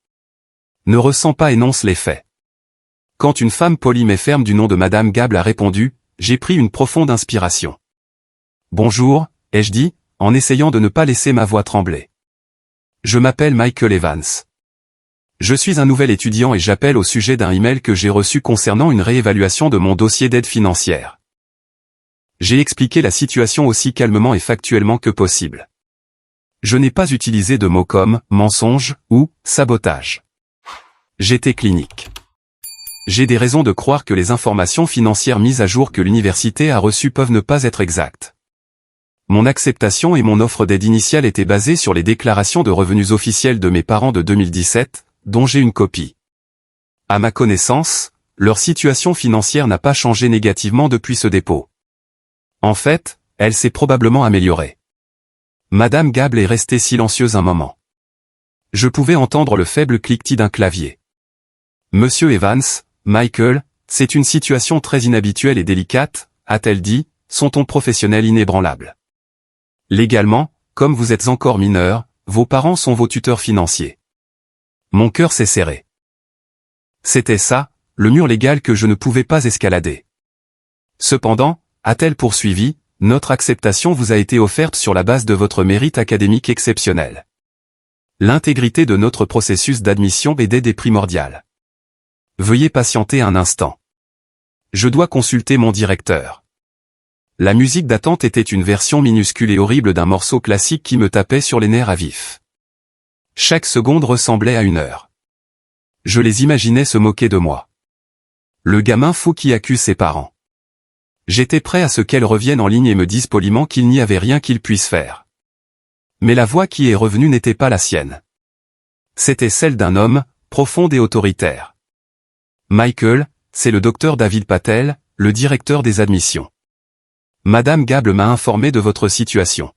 Ne ressens pas, énonce les faits. Quand une femme polie mais ferme du nom de Madame Gable a répondu, j'ai pris une profonde inspiration. Bonjour, ai-je dit, en essayant de ne pas laisser ma voix trembler. Je m'appelle Michael Evans. Je suis un nouvel étudiant et j'appelle au sujet d'un email que j'ai reçu concernant une réévaluation de mon dossier d'aide financière. J'ai expliqué la situation aussi calmement et factuellement que possible. Je n'ai pas utilisé de mots comme « mensonge » ou « sabotage ». J'étais clinique. J'ai des raisons de croire que les informations financières mises à jour que l'université a reçues peuvent ne pas être exactes. Mon acceptation et mon offre d'aide initiale étaient basées sur les déclarations de revenus officielles de mes parents de 2017, dont j'ai une copie. À ma connaissance, leur situation financière n'a pas changé négativement depuis ce dépôt. En fait, elle s'est probablement améliorée. Madame Gable est restée silencieuse un moment. Je pouvais entendre le faible cliquetis d'un clavier. Monsieur Evans, Michael, c'est une situation très inhabituelle et délicate, a-t-elle dit, son ton professionnel inébranlable. Légalement, comme vous êtes encore mineur, vos parents sont vos tuteurs financiers. Mon cœur s'est serré. C'était ça, le mur légal que je ne pouvais pas escalader. Cependant, a-t-elle poursuivi, notre acceptation vous a été offerte sur la base de votre mérite académique exceptionnel. L'intégrité de notre processus d'admission et d'aide est primordiale. Veuillez patienter un instant. Je dois consulter mon directeur. La musique d'attente était une version minuscule et horrible d'un morceau classique qui me tapait sur les nerfs à vif. Chaque seconde ressemblait à une heure. Je les imaginais se moquer de moi. Le gamin fou qui accuse ses parents. J'étais prêt à ce qu'elle revienne en ligne et me dise poliment qu'il n'y avait rien qu'il puisse faire. Mais la voix qui est revenue n'était pas la sienne. C'était celle d'un homme, profonde et autoritaire. Michael, c'est le docteur David Patel, le directeur des admissions. Madame Gable m'a informé de votre situation.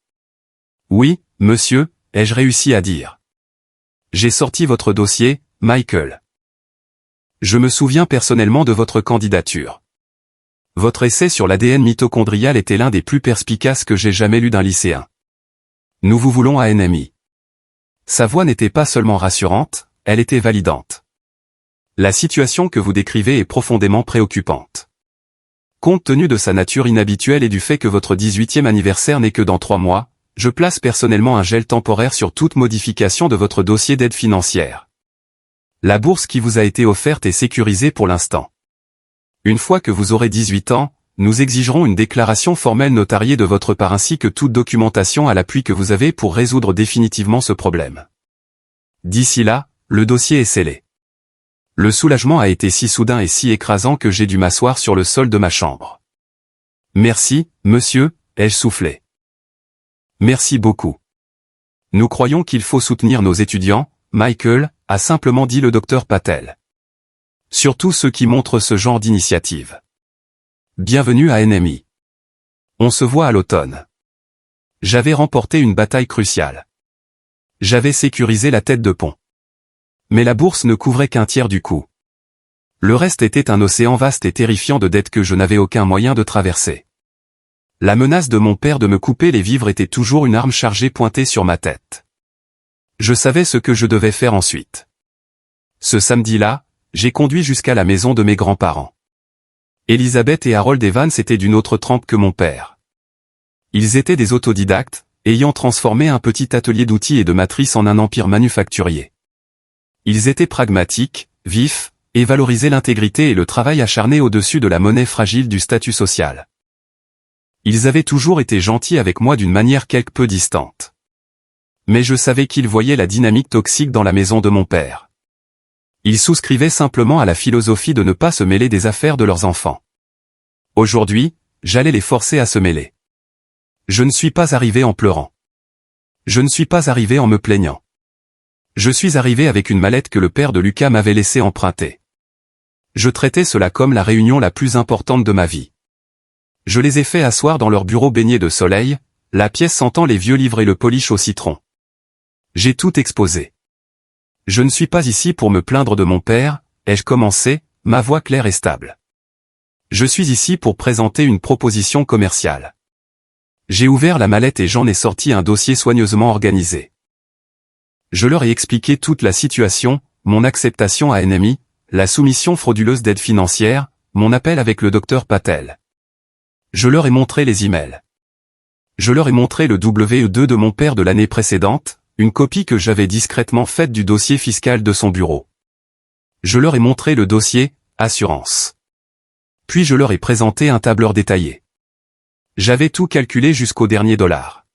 Oui, monsieur, ai-je réussi à dire. J'ai sorti votre dossier, Michael. Je me souviens personnellement de votre candidature. Votre essai sur l'ADN mitochondrial était l'un des plus perspicaces que j'ai jamais lu d'un lycéen. Nous vous voulons à NMI. Sa voix n'était pas seulement rassurante, elle était validante. La situation que vous décrivez est profondément préoccupante. Compte tenu de sa nature inhabituelle et du fait que votre 18e anniversaire n'est que dans 3 mois, je place personnellement un gel temporaire sur toute modification de votre dossier d'aide financière. La bourse qui vous a été offerte est sécurisée pour l'instant. Une fois que vous aurez 18 ans, nous exigerons une déclaration formelle notariée de votre part ainsi que toute documentation à l'appui que vous avez pour résoudre définitivement ce problème. D'ici là, le dossier est scellé. Le soulagement a été si soudain et si écrasant que j'ai dû m'asseoir sur le sol de ma chambre. Merci, monsieur, ai-je soufflé. Merci beaucoup. Nous croyons qu'il faut soutenir nos étudiants, Michael, a simplement dit le docteur Patel. Surtout ceux qui montrent ce genre d'initiative. Bienvenue à NMI. On se voit à l'automne. J'avais remporté une bataille cruciale. J'avais sécurisé la tête de pont. Mais la bourse ne couvrait qu'un tiers du coût. Le reste était un océan vaste et terrifiant de dettes que je n'avais aucun moyen de traverser. La menace de mon père de me couper les vivres était toujours une arme chargée pointée sur ma tête. Je savais ce que je devais faire ensuite. Ce samedi-là, j'ai conduit jusqu'à la maison de mes grands-parents. Elizabeth et Harold Evans étaient d'une autre trempe que mon père. Ils étaient des autodidactes, ayant transformé un petit atelier d'outils et de matrices en un empire manufacturier. Ils étaient pragmatiques, vifs, et valorisaient l'intégrité et le travail acharné au-dessus de la monnaie fragile du statut social. Ils avaient toujours été gentils avec moi d'une manière quelque peu distante. Mais je savais qu'ils voyaient la dynamique toxique dans la maison de mon père. Ils souscrivaient simplement à la philosophie de ne pas se mêler des affaires de leurs enfants. Aujourd'hui, j'allais les forcer à se mêler. Je ne suis pas arrivé en pleurant. Je ne suis pas arrivé en me plaignant. Je suis arrivé avec une mallette que le père de Lucas m'avait laissé emprunter. Je traitais cela comme la réunion la plus importante de ma vie. Je les ai fait asseoir dans leur bureau baigné de soleil, la pièce sentant les vieux livres et le polish au citron. J'ai tout exposé. Je ne suis pas ici pour me plaindre de mon père, ai-je commencé, ma voix claire et stable. Je suis ici pour présenter une proposition commerciale. J'ai ouvert la mallette et j'en ai sorti un dossier soigneusement organisé. Je leur ai expliqué toute la situation, mon acceptation à NMI, la soumission frauduleuse d'aide financière, mon appel avec le docteur Patel. Je leur ai montré les emails. Je leur ai montré le WE2 de mon père de l'année précédente, une copie que j'avais discrètement faite du dossier fiscal de son bureau. Je leur ai montré le dossier, assurance. Puis je leur ai présenté un tableur détaillé. J'avais tout calculé jusqu'au dernier dollar.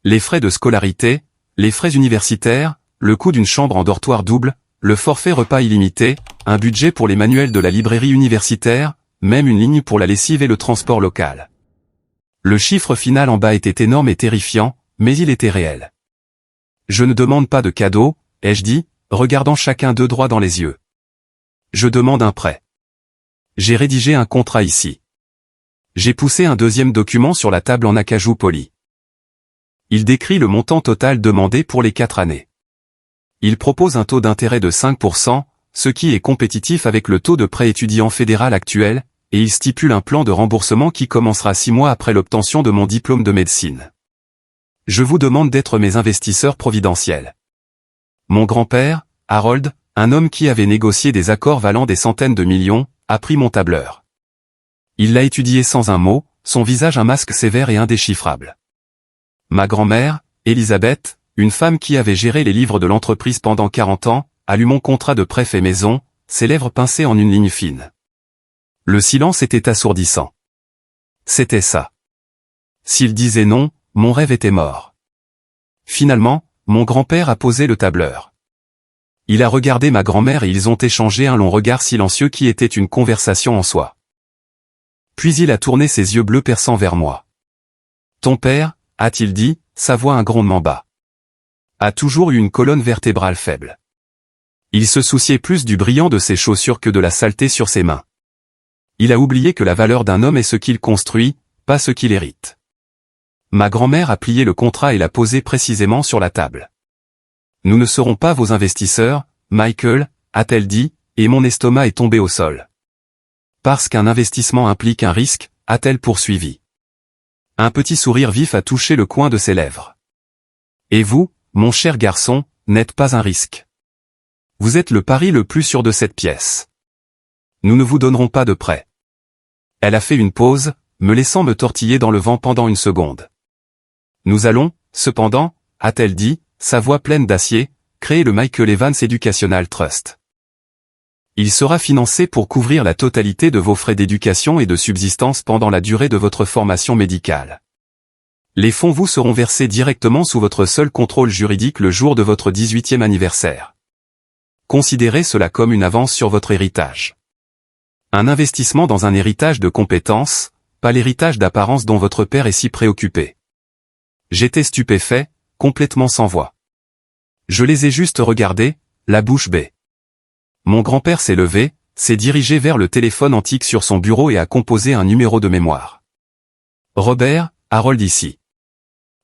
Les frais de scolarité, les frais universitaires, le coût d'une chambre en dortoir double, le forfait repas illimité, un budget pour les manuels de la librairie universitaire, même une ligne pour la lessive et le transport local. Le chiffre final en bas était énorme et terrifiant, mais il était réel. Je ne demande pas de cadeau, ai-je dit, regardant chacun d'eux droit dans les yeux. Je demande un prêt. J'ai rédigé un contrat ici. J'ai poussé un deuxième document sur la table en acajou poli. Il décrit le montant total demandé pour les 4 années. Il propose un taux d'intérêt de 5%, ce qui est compétitif avec le taux de prêt étudiant fédéral actuel, et il stipule un plan de remboursement qui commencera 6 mois après l'obtention de mon diplôme de médecine. Je vous demande d'être mes investisseurs providentiels. Mon grand-père, Harold, un homme qui avait négocié des accords valant des centaines de millions, a pris mon tableur. Il l'a étudié sans un mot, son visage un masque sévère et indéchiffrable. Ma grand-mère, Elisabeth, une femme qui avait géré les livres de l'entreprise pendant 40 ans, a lu mon contrat de prêt fait maison, ses lèvres pincées en une ligne fine. Le silence était assourdissant. C'était ça. S'il disait non, mon rêve était mort. Finalement, mon grand-père a posé le tableur. Il a regardé ma grand-mère et ils ont échangé un long regard silencieux qui était une conversation en soi. Puis il a tourné ses yeux bleus perçants vers moi. Ton père, a-t-il dit, sa voix un grondement bas, a toujours eu une colonne vertébrale faible. Il se souciait plus du brillant de ses chaussures que de la saleté sur ses mains. Il a oublié que la valeur d'un homme est ce qu'il construit, pas ce qu'il hérite. Ma grand-mère a plié le contrat et l'a posé précisément sur la table. Nous ne serons pas vos investisseurs, Michael, a-t-elle dit, et mon estomac est tombé au sol. Parce qu'un investissement implique un risque, a-t-elle poursuivi. Un petit sourire vif a touché le coin de ses lèvres. Et vous, mon cher garçon, n'êtes pas un risque. Vous êtes le pari le plus sûr de cette pièce. Nous ne vous donnerons pas de prêt. Elle a fait une pause, me laissant me tortiller dans le vent pendant une seconde. Nous allons, cependant, a-t-elle dit, sa voix pleine d'acier, créer le Michael Evans Educational Trust. Il sera financé pour couvrir la totalité de vos frais d'éducation et de subsistance pendant la durée de votre formation médicale. Les fonds vous seront versés directement sous votre seul contrôle juridique le jour de votre 18e anniversaire. Considérez cela comme une avance sur votre héritage. Un investissement dans un héritage de compétences, pas l'héritage d'apparence dont votre père est si préoccupé. J'étais stupéfait, complètement sans voix. Je les ai juste regardés, la bouche bée. Mon grand-père s'est levé, s'est dirigé vers le téléphone antique sur son bureau et a composé un numéro de mémoire. Robert, Harold ici.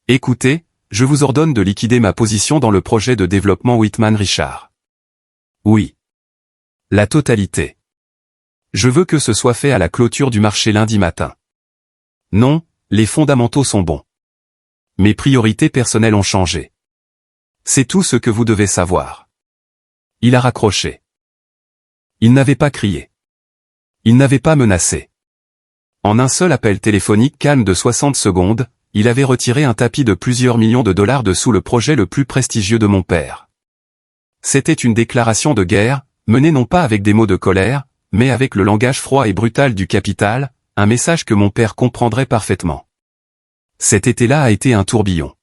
Écoutez, je vous ordonne de liquider ma position dans le projet de développement Whitman Richard. Oui. La totalité. Je veux que ce soit fait à la clôture du marché lundi matin. Non, les fondamentaux sont bons. Mes priorités personnelles ont changé. C'est tout ce que vous devez savoir. Il a raccroché. Il n'avait pas crié. Il n'avait pas menacé. En un seul appel téléphonique calme de 60 secondes, il avait retiré un tapis de plusieurs millions de dollars de sous le projet le plus prestigieux de mon père. C'était une déclaration de guerre, menée non pas avec des mots de colère, mais avec le langage froid et brutal du capital, un message que mon père comprendrait parfaitement. Cet été-là a été un tourbillon.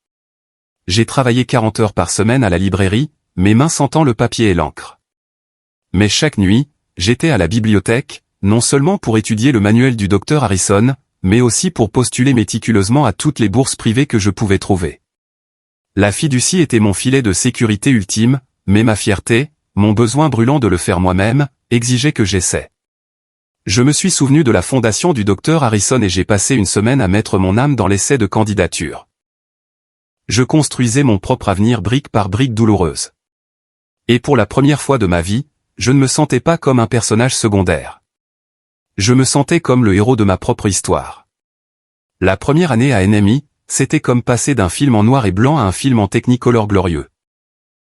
J'ai travaillé 40 heures par semaine à la librairie, mes mains sentant le papier et l'encre. Mais chaque nuit, j'étais à la bibliothèque, non seulement pour étudier le manuel du docteur Harrison, mais aussi pour postuler méticuleusement à toutes les bourses privées que je pouvais trouver. La fiducie était mon filet de sécurité ultime, mais ma fierté, mon besoin brûlant de le faire moi-même, exigeait que j'essaie. Je me suis souvenu de la fondation du docteur Harrison et j'ai passé une semaine à mettre mon âme dans l'essai de candidature. Je construisais mon propre avenir brique par brique douloureuse. Et pour la première fois de ma vie, je ne me sentais pas comme un personnage secondaire. Je me sentais comme le héros de ma propre histoire. La première année à NMI, c'était comme passer d'un film en noir et blanc à un film en Technicolor glorieux.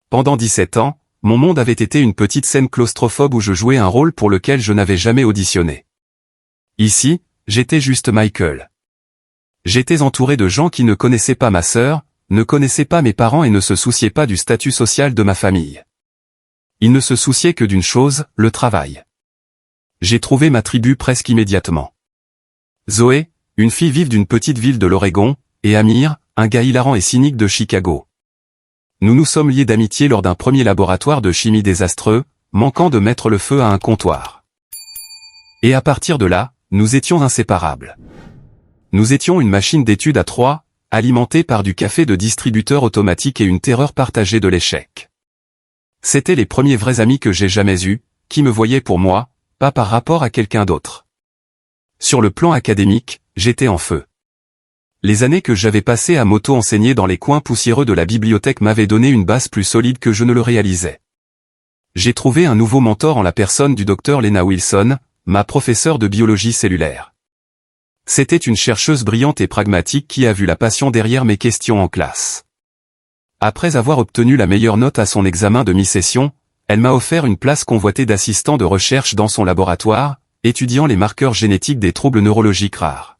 Pendant 17 ans, mon monde avait été une petite scène claustrophobe où je jouais un rôle pour lequel je n'avais jamais auditionné. Ici, j'étais juste Michael. J'étais entouré de gens qui ne connaissaient pas ma sœur, ne connaissaient pas mes parents et ne se souciaient pas du statut social de ma famille. Ils ne se souciaient que d'une chose, le travail. J'ai trouvé ma tribu presque immédiatement. Zoé, une fille vive d'une petite ville de l'Oregon, et Amir, un gars hilarant et cynique de Chicago. Nous nous sommes liés d'amitié lors d'un premier laboratoire de chimie désastreux, manquant de mettre le feu à un comptoir. Et à partir de là, nous étions inséparables. Nous étions une machine d'étude à trois, alimentée par du café de distributeur automatique et une terreur partagée de l'échec. C'étaient les premiers vrais amis que j'ai jamais eus, qui me voyaient pour moi, pas par rapport à quelqu'un d'autre. Sur le plan académique, j'étais en feu. Les années que j'avais passées à m'auto-enseigner dans les coins poussiéreux de la bibliothèque m'avaient donné une base plus solide que je ne le réalisais. J'ai trouvé un nouveau mentor en la personne du docteur Lena Wilson, ma professeure de biologie cellulaire. C'était une chercheuse brillante et pragmatique qui a vu la passion derrière mes questions en classe. Après avoir obtenu la meilleure note à son examen de mi-session, elle m'a offert une place convoitée d'assistant de recherche dans son laboratoire, étudiant les marqueurs génétiques des troubles neurologiques rares.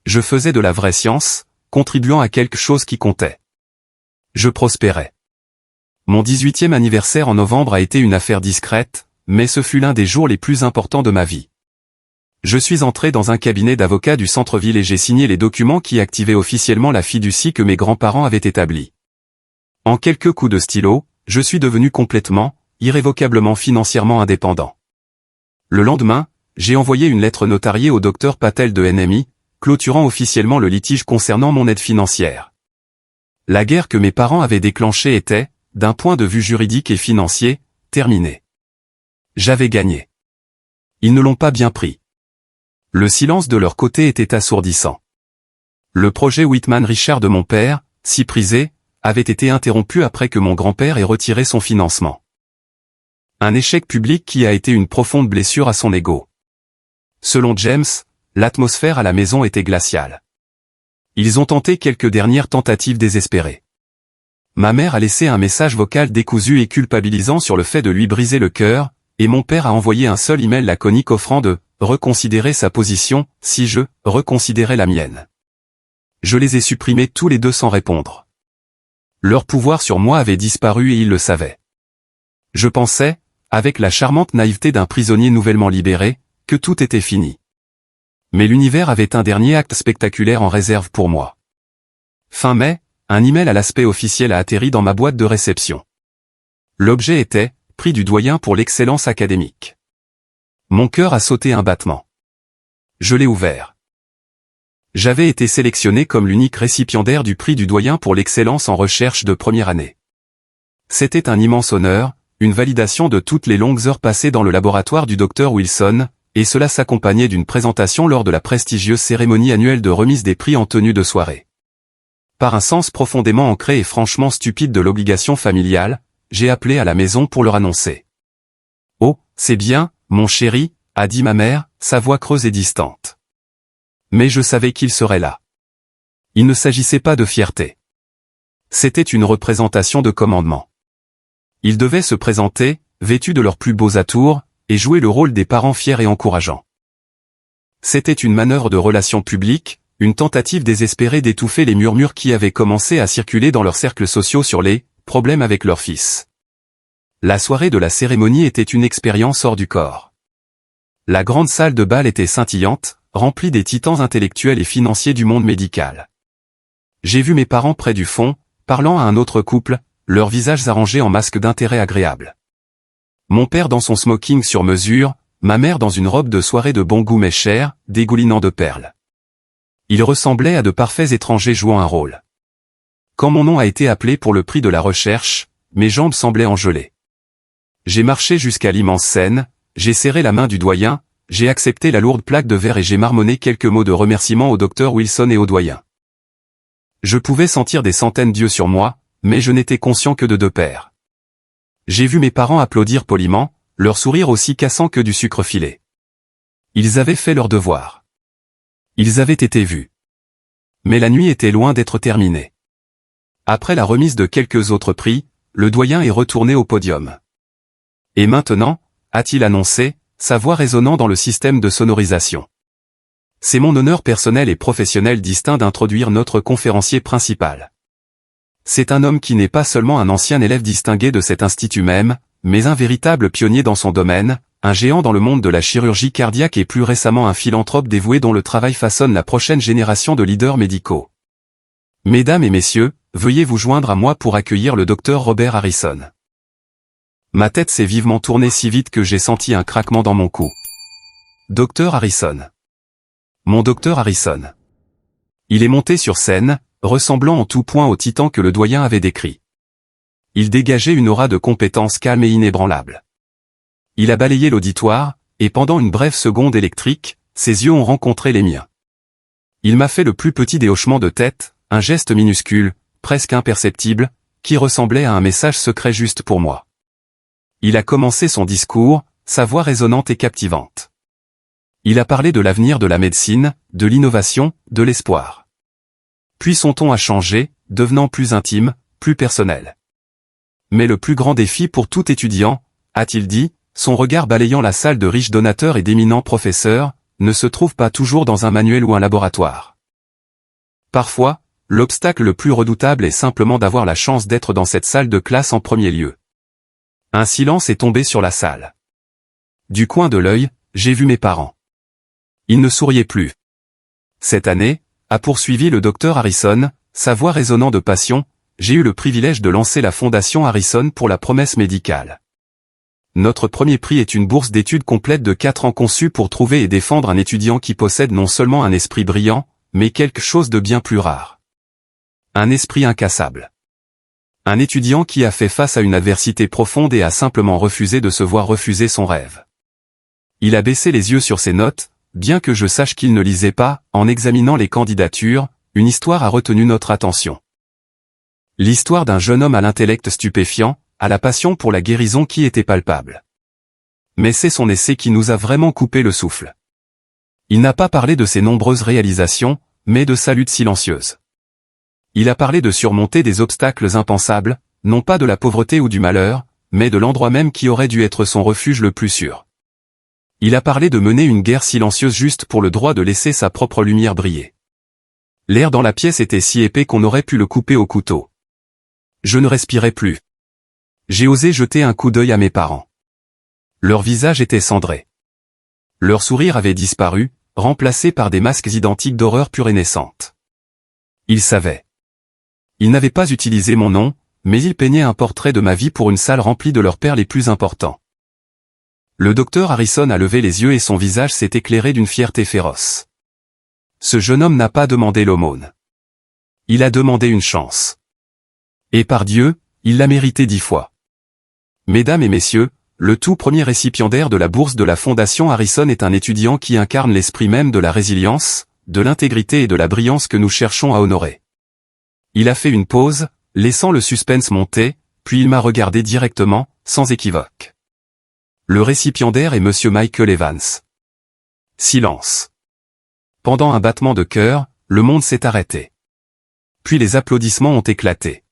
Je faisais de la vraie science, contribuant à quelque chose qui comptait. Je prospérais. Mon 18e anniversaire en novembre a été une affaire discrète, mais ce fut l'un des jours les plus importants de ma vie. Je suis entré dans un cabinet d'avocats du centre-ville et j'ai signé les documents qui activaient officiellement la fiducie que mes grands-parents avaient établie. En quelques coups de stylo, je suis devenu complètement, irrévocablement financièrement indépendant. Le lendemain, j'ai envoyé une lettre notariée au docteur Patel de NMI, clôturant officiellement le litige concernant mon aide financière. La guerre que mes parents avaient déclenchée était, d'un point de vue juridique et financier, terminée. J'avais gagné. Ils ne l'ont pas bien pris. Le silence de leur côté était assourdissant. Le projet Whitman Richard de mon père, si prisé, avait été interrompu après que mon grand-père ait retiré son financement. Un échec public qui a été une profonde blessure à son ego. Selon James, l'atmosphère à la maison était glaciale. Ils ont tenté quelques dernières tentatives désespérées. Ma mère a laissé un message vocal décousu et culpabilisant sur le fait de lui briser le cœur, et mon père a envoyé un seul email laconique offrant de reconsidérer sa position, si je reconsidérais la mienne. Je les ai supprimés tous les deux sans répondre. Leur pouvoir sur moi avait disparu et ils le savaient. Je pensais, avec la charmante naïveté d'un prisonnier nouvellement libéré, que tout était fini. Mais l'univers avait un dernier acte spectaculaire en réserve pour moi. Fin mai, un email à l'aspect officiel a atterri dans ma boîte de réception. L'objet était « Prix du doyen pour l'excellence académique ». Mon cœur a sauté un battement. Je l'ai ouvert. J'avais été sélectionné comme l'unique récipiendaire du prix du doyen pour l'excellence en recherche de première année. C'était un immense honneur, une validation de toutes les longues heures passées dans le laboratoire du docteur Wilson, et cela s'accompagnait d'une présentation lors de la prestigieuse cérémonie annuelle de remise des prix en tenue de soirée. Par un sens profondément ancré et franchement stupide de l'obligation familiale, j'ai appelé à la maison pour leur annoncer. « Oh, c'est bien, mon chéri », a dit ma mère, sa voix creuse et distante. Mais je savais qu'ils seraient là. Il ne s'agissait pas de fierté. C'était une représentation de commandement. Ils devaient se présenter, vêtus de leurs plus beaux atours, et jouer le rôle des parents fiers et encourageants. C'était une manœuvre de relations publiques, une tentative désespérée d'étouffer les murmures qui avaient commencé à circuler dans leurs cercles sociaux sur les problèmes avec leur fils. La soirée de la cérémonie était une expérience hors du corps. La grande salle de bal était scintillante, remplie des titans intellectuels et financiers du monde médical. J'ai vu mes parents près du fond, parlant à un autre couple, leurs visages arrangés en masques d'intérêt agréable. Mon père dans son smoking sur mesure, ma mère dans une robe de soirée de bon goût mais chère, dégoulinant de perles. Ils ressemblaient à de parfaits étrangers jouant un rôle. Quand mon nom a été appelé pour le prix de la recherche, mes jambes semblaient en gelée. J'ai marché jusqu'à l'immense scène, j'ai serré la main du doyen, j'ai accepté la lourde plaque de verre et j'ai marmonné quelques mots de remerciement au docteur Wilson et au doyen. Je pouvais sentir des centaines d'yeux sur moi, mais je n'étais conscient que de deux paires. J'ai vu mes parents applaudir poliment, leur sourire aussi cassant que du sucre filé. Ils avaient fait leur devoir. Ils avaient été vus. Mais la nuit était loin d'être terminée. Après la remise de quelques autres prix, le doyen est retourné au podium. Et maintenant, a-t-il annoncé, sa voix résonnant dans le système de sonorisation. C'est mon honneur personnel et professionnel distinct d'introduire notre conférencier principal. C'est un homme qui n'est pas seulement un ancien élève distingué de cet institut même, mais un véritable pionnier dans son domaine, un géant dans le monde de la chirurgie cardiaque et plus récemment un philanthrope dévoué dont le travail façonne la prochaine génération de leaders médicaux. Mesdames et messieurs, veuillez vous joindre à moi pour accueillir le docteur Robert Harrison. Ma tête s'est vivement tournée si vite que j'ai senti un craquement dans mon cou. Docteur Harrison. Mon docteur Harrison. Il est monté sur scène, ressemblant en tout point au titan que le doyen avait décrit. Il dégageait une aura de compétence calme et inébranlable. Il a balayé l'auditoire, et pendant une brève seconde électrique, ses yeux ont rencontré les miens. Il m'a fait le plus petit des hochements de tête, un geste minuscule, presque imperceptible, qui ressemblait à un message secret juste pour moi. Il a commencé son discours, sa voix résonnante et captivante. Il a parlé de l'avenir de la médecine, de l'innovation, de l'espoir. Puis son ton a changé, devenant plus intime, plus personnel. Mais le plus grand défi pour tout étudiant, a-t-il dit, son regard balayant la salle de riches donateurs et d'éminents professeurs, ne se trouve pas toujours dans un manuel ou un laboratoire. Parfois, l'obstacle le plus redoutable est simplement d'avoir la chance d'être dans cette salle de classe en premier lieu. Un silence est tombé sur la salle. Du coin de l'œil, j'ai vu mes parents. Ils ne souriaient plus. Cette année, a poursuivi le docteur Harrison, sa voix résonnant de passion, j'ai eu le privilège de lancer la Fondation Harrison pour la promesse médicale. Notre premier prix est une bourse d'études complète de 4 ans conçue pour trouver et défendre un étudiant qui possède non seulement un esprit brillant, mais quelque chose de bien plus rare. Un esprit incassable. Un étudiant qui a fait face à une adversité profonde et a simplement refusé de se voir refuser son rêve. Il a baissé les yeux sur ses notes, bien que je sache qu'il ne lisait pas, en examinant les candidatures, une histoire a retenu notre attention. L'histoire d'un jeune homme à l'intellect stupéfiant, à la passion pour la guérison qui était palpable. Mais c'est son essai qui nous a vraiment coupé le souffle. Il n'a pas parlé de ses nombreuses réalisations, mais de sa lutte silencieuse. Il a parlé de surmonter des obstacles impensables, non pas de la pauvreté ou du malheur, mais de l'endroit même qui aurait dû être son refuge le plus sûr. Il a parlé de mener une guerre silencieuse juste pour le droit de laisser sa propre lumière briller. L'air dans la pièce était si épais qu'on aurait pu le couper au couteau. Je ne respirais plus. J'ai osé jeter un coup d'œil à mes parents. Leur visage était cendré. Leur sourire avait disparu, remplacé par des masques identiques d'horreur pure et naissante. Ils savaient. Ils n'avaient pas utilisé mon nom, mais ils peignaient un portrait de ma vie pour une salle remplie de leurs pères les plus importants. Le docteur Harrison a levé les yeux et son visage s'est éclairé d'une fierté féroce. Ce jeune homme n'a pas demandé l'aumône. Il a demandé une chance. Et par Dieu, il l'a mérité 10 fois. Mesdames et messieurs, le tout premier récipiendaire de la bourse de la Fondation Harrison est un étudiant qui incarne l'esprit même de la résilience, de l'intégrité et de la brillance que nous cherchons à honorer. Il a fait une pause, laissant le suspense monter, puis il m'a regardé directement, sans équivoque. Le récipiendaire est Monsieur Michael Evans. Silence. Pendant un battement de cœur, le monde s'est arrêté. Puis les applaudissements ont éclaté.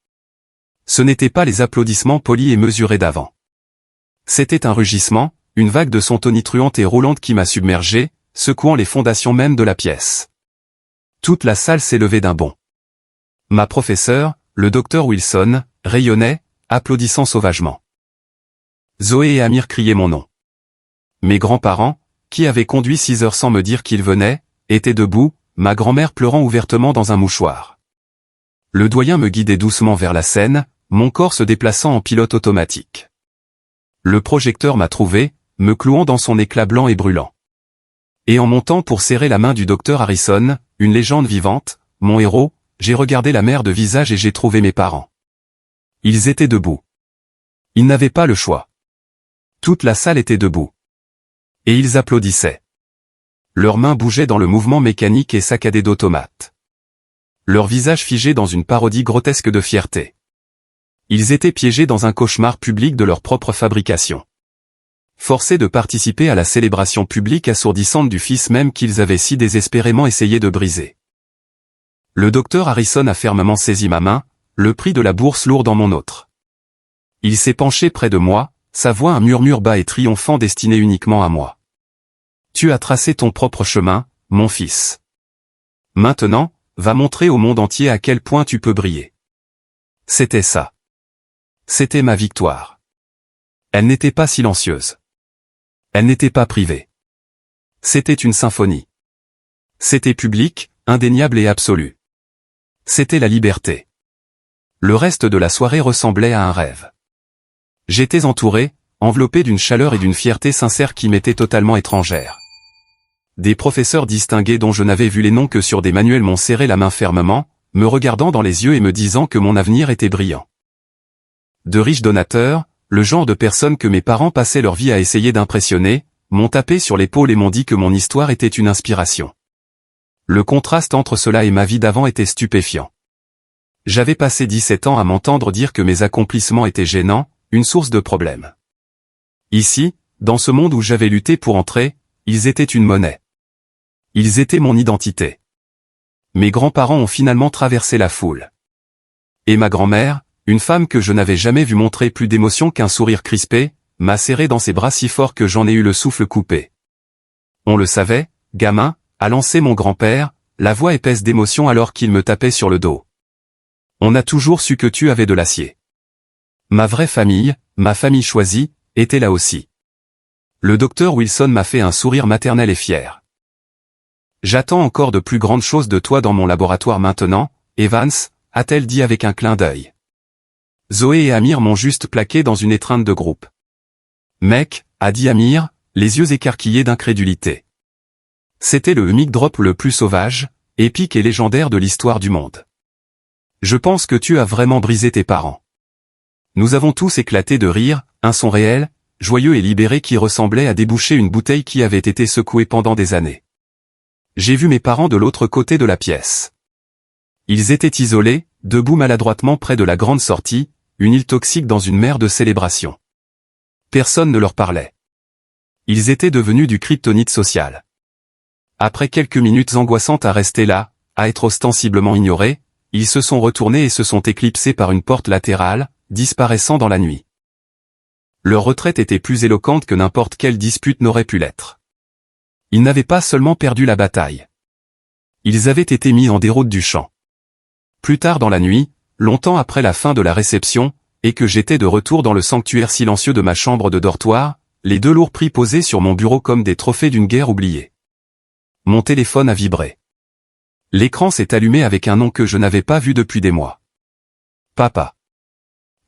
Ce n'étaient pas les applaudissements polis et mesurés d'avant. C'était un rugissement, une vague de son tonitruante et roulante qui m'a submergé, secouant les fondations même de la pièce. Toute la salle s'est levée d'un bond. Ma professeure, le docteur Wilson, rayonnait, applaudissant sauvagement. Zoé et Amir criaient mon nom. Mes grands-parents, qui avaient conduit 6 heures sans me dire qu'ils venaient, étaient debout, ma grand-mère pleurant ouvertement dans un mouchoir. Le doyen me guidait doucement vers la scène, mon corps se déplaçant en pilote automatique. Le projecteur m'a trouvé, me clouant dans son éclat blanc et brûlant. Et en montant pour serrer la main du docteur Harrison, une légende vivante, mon héros, j'ai regardé la mer de visage et j'ai trouvé mes parents. Ils étaient debout. Ils n'avaient pas le choix. Toute la salle était debout. Et ils applaudissaient. Leurs mains bougeaient dans le mouvement mécanique et saccadé d'automates. Leurs visages figés dans une parodie grotesque de fierté. Ils étaient piégés dans un cauchemar public de leur propre fabrication. Forcés de participer à la célébration publique assourdissante du fils même qu'ils avaient si désespérément essayé de briser. Le docteur Harrison a fermement saisi ma main, le prix de la bourse lourd dans mon autre. Il s'est penché près de moi, sa voix un murmure bas et triomphant destiné uniquement à moi. Tu as tracé ton propre chemin, mon fils. Maintenant, va montrer au monde entier à quel point tu peux briller. C'était ça. C'était ma victoire. Elle n'était pas silencieuse. Elle n'était pas privée. C'était une symphonie. C'était public, indéniable et absolu. C'était la liberté. Le reste de la soirée ressemblait à un rêve. J'étais entouré, enveloppé d'une chaleur et d'une fierté sincère qui m'étaient totalement étrangères. Des professeurs distingués dont je n'avais vu les noms que sur des manuels m'ont serré la main fermement, me regardant dans les yeux et me disant que mon avenir était brillant. De riches donateurs, le genre de personnes que mes parents passaient leur vie à essayer d'impressionner, m'ont tapé sur l'épaule et m'ont dit que mon histoire était une inspiration. Le contraste entre cela et ma vie d'avant était stupéfiant. J'avais passé 17 ans à m'entendre dire que mes accomplissements étaient gênants, une source de problèmes. Ici, dans ce monde où j'avais lutté pour entrer, ils étaient une monnaie. Ils étaient mon identité. Mes grands-parents ont finalement traversé la foule. Et ma grand-mère, une femme que je n'avais jamais vue montrer plus d'émotion qu'un sourire crispé, m'a serré dans ses bras si fort que j'en ai eu le souffle coupé. On le savait, gamin, a lancé mon grand-père, la voix épaisse d'émotion alors qu'il me tapait sur le dos. On a toujours su que tu avais de l'acier. Ma vraie famille, ma famille choisie, était là aussi. Le docteur Wilson m'a fait un sourire maternel et fier. J'attends encore de plus grandes choses de toi dans mon laboratoire maintenant, Evans, a-t-elle dit avec un clin d'œil. Zoé et Amir m'ont juste plaqué dans une étreinte de groupe. Mec, a dit Amir, les yeux écarquillés d'incrédulité. C'était le mic drop le plus sauvage, épique et légendaire de l'histoire du monde. Je pense que tu as vraiment brisé tes parents. Nous avons tous éclaté de rire, un son réel, joyeux et libéré qui ressemblait à déboucher une bouteille qui avait été secouée pendant des années. J'ai vu mes parents de l'autre côté de la pièce. Ils étaient isolés, debout maladroitement près de la grande sortie, une île toxique dans une mer de célébration. Personne ne leur parlait. Ils étaient devenus du kryptonite social. Après quelques minutes angoissantes à rester là, à être ostensiblement ignorés, ils se sont retournés et se sont éclipsés par une porte latérale, disparaissant dans la nuit. Leur retraite était plus éloquente que n'importe quelle dispute n'aurait pu l'être. Ils n'avaient pas seulement perdu la bataille. Ils avaient été mis en déroute du champ. Plus tard dans la nuit, longtemps après la fin de la réception, et que j'étais de retour dans le sanctuaire silencieux de ma chambre de dortoir, les deux lourds prix posés sur mon bureau comme des trophées d'une guerre oubliée. Mon téléphone a vibré. L'écran s'est allumé avec un nom que je n'avais pas vu depuis des mois. Papa.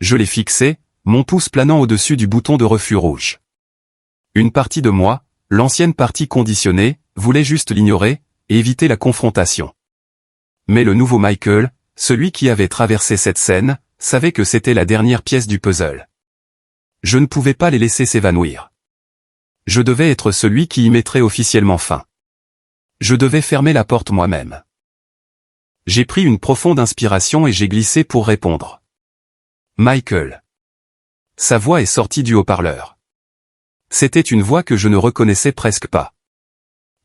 Je l'ai fixé, mon pouce planant au-dessus du bouton de refus rouge. Une partie de moi, l'ancienne partie conditionnée, voulait juste l'ignorer, et éviter la confrontation. Mais le nouveau Michael, celui qui avait traversé cette scène, savait que c'était la dernière pièce du puzzle. Je ne pouvais pas les laisser s'évanouir. Je devais être celui qui y mettrait officiellement fin. Je devais fermer la porte moi-même. J'ai pris une profonde inspiration et j'ai glissé pour répondre. Michael. Sa voix est sortie du haut-parleur. C'était une voix que je ne reconnaissais presque pas.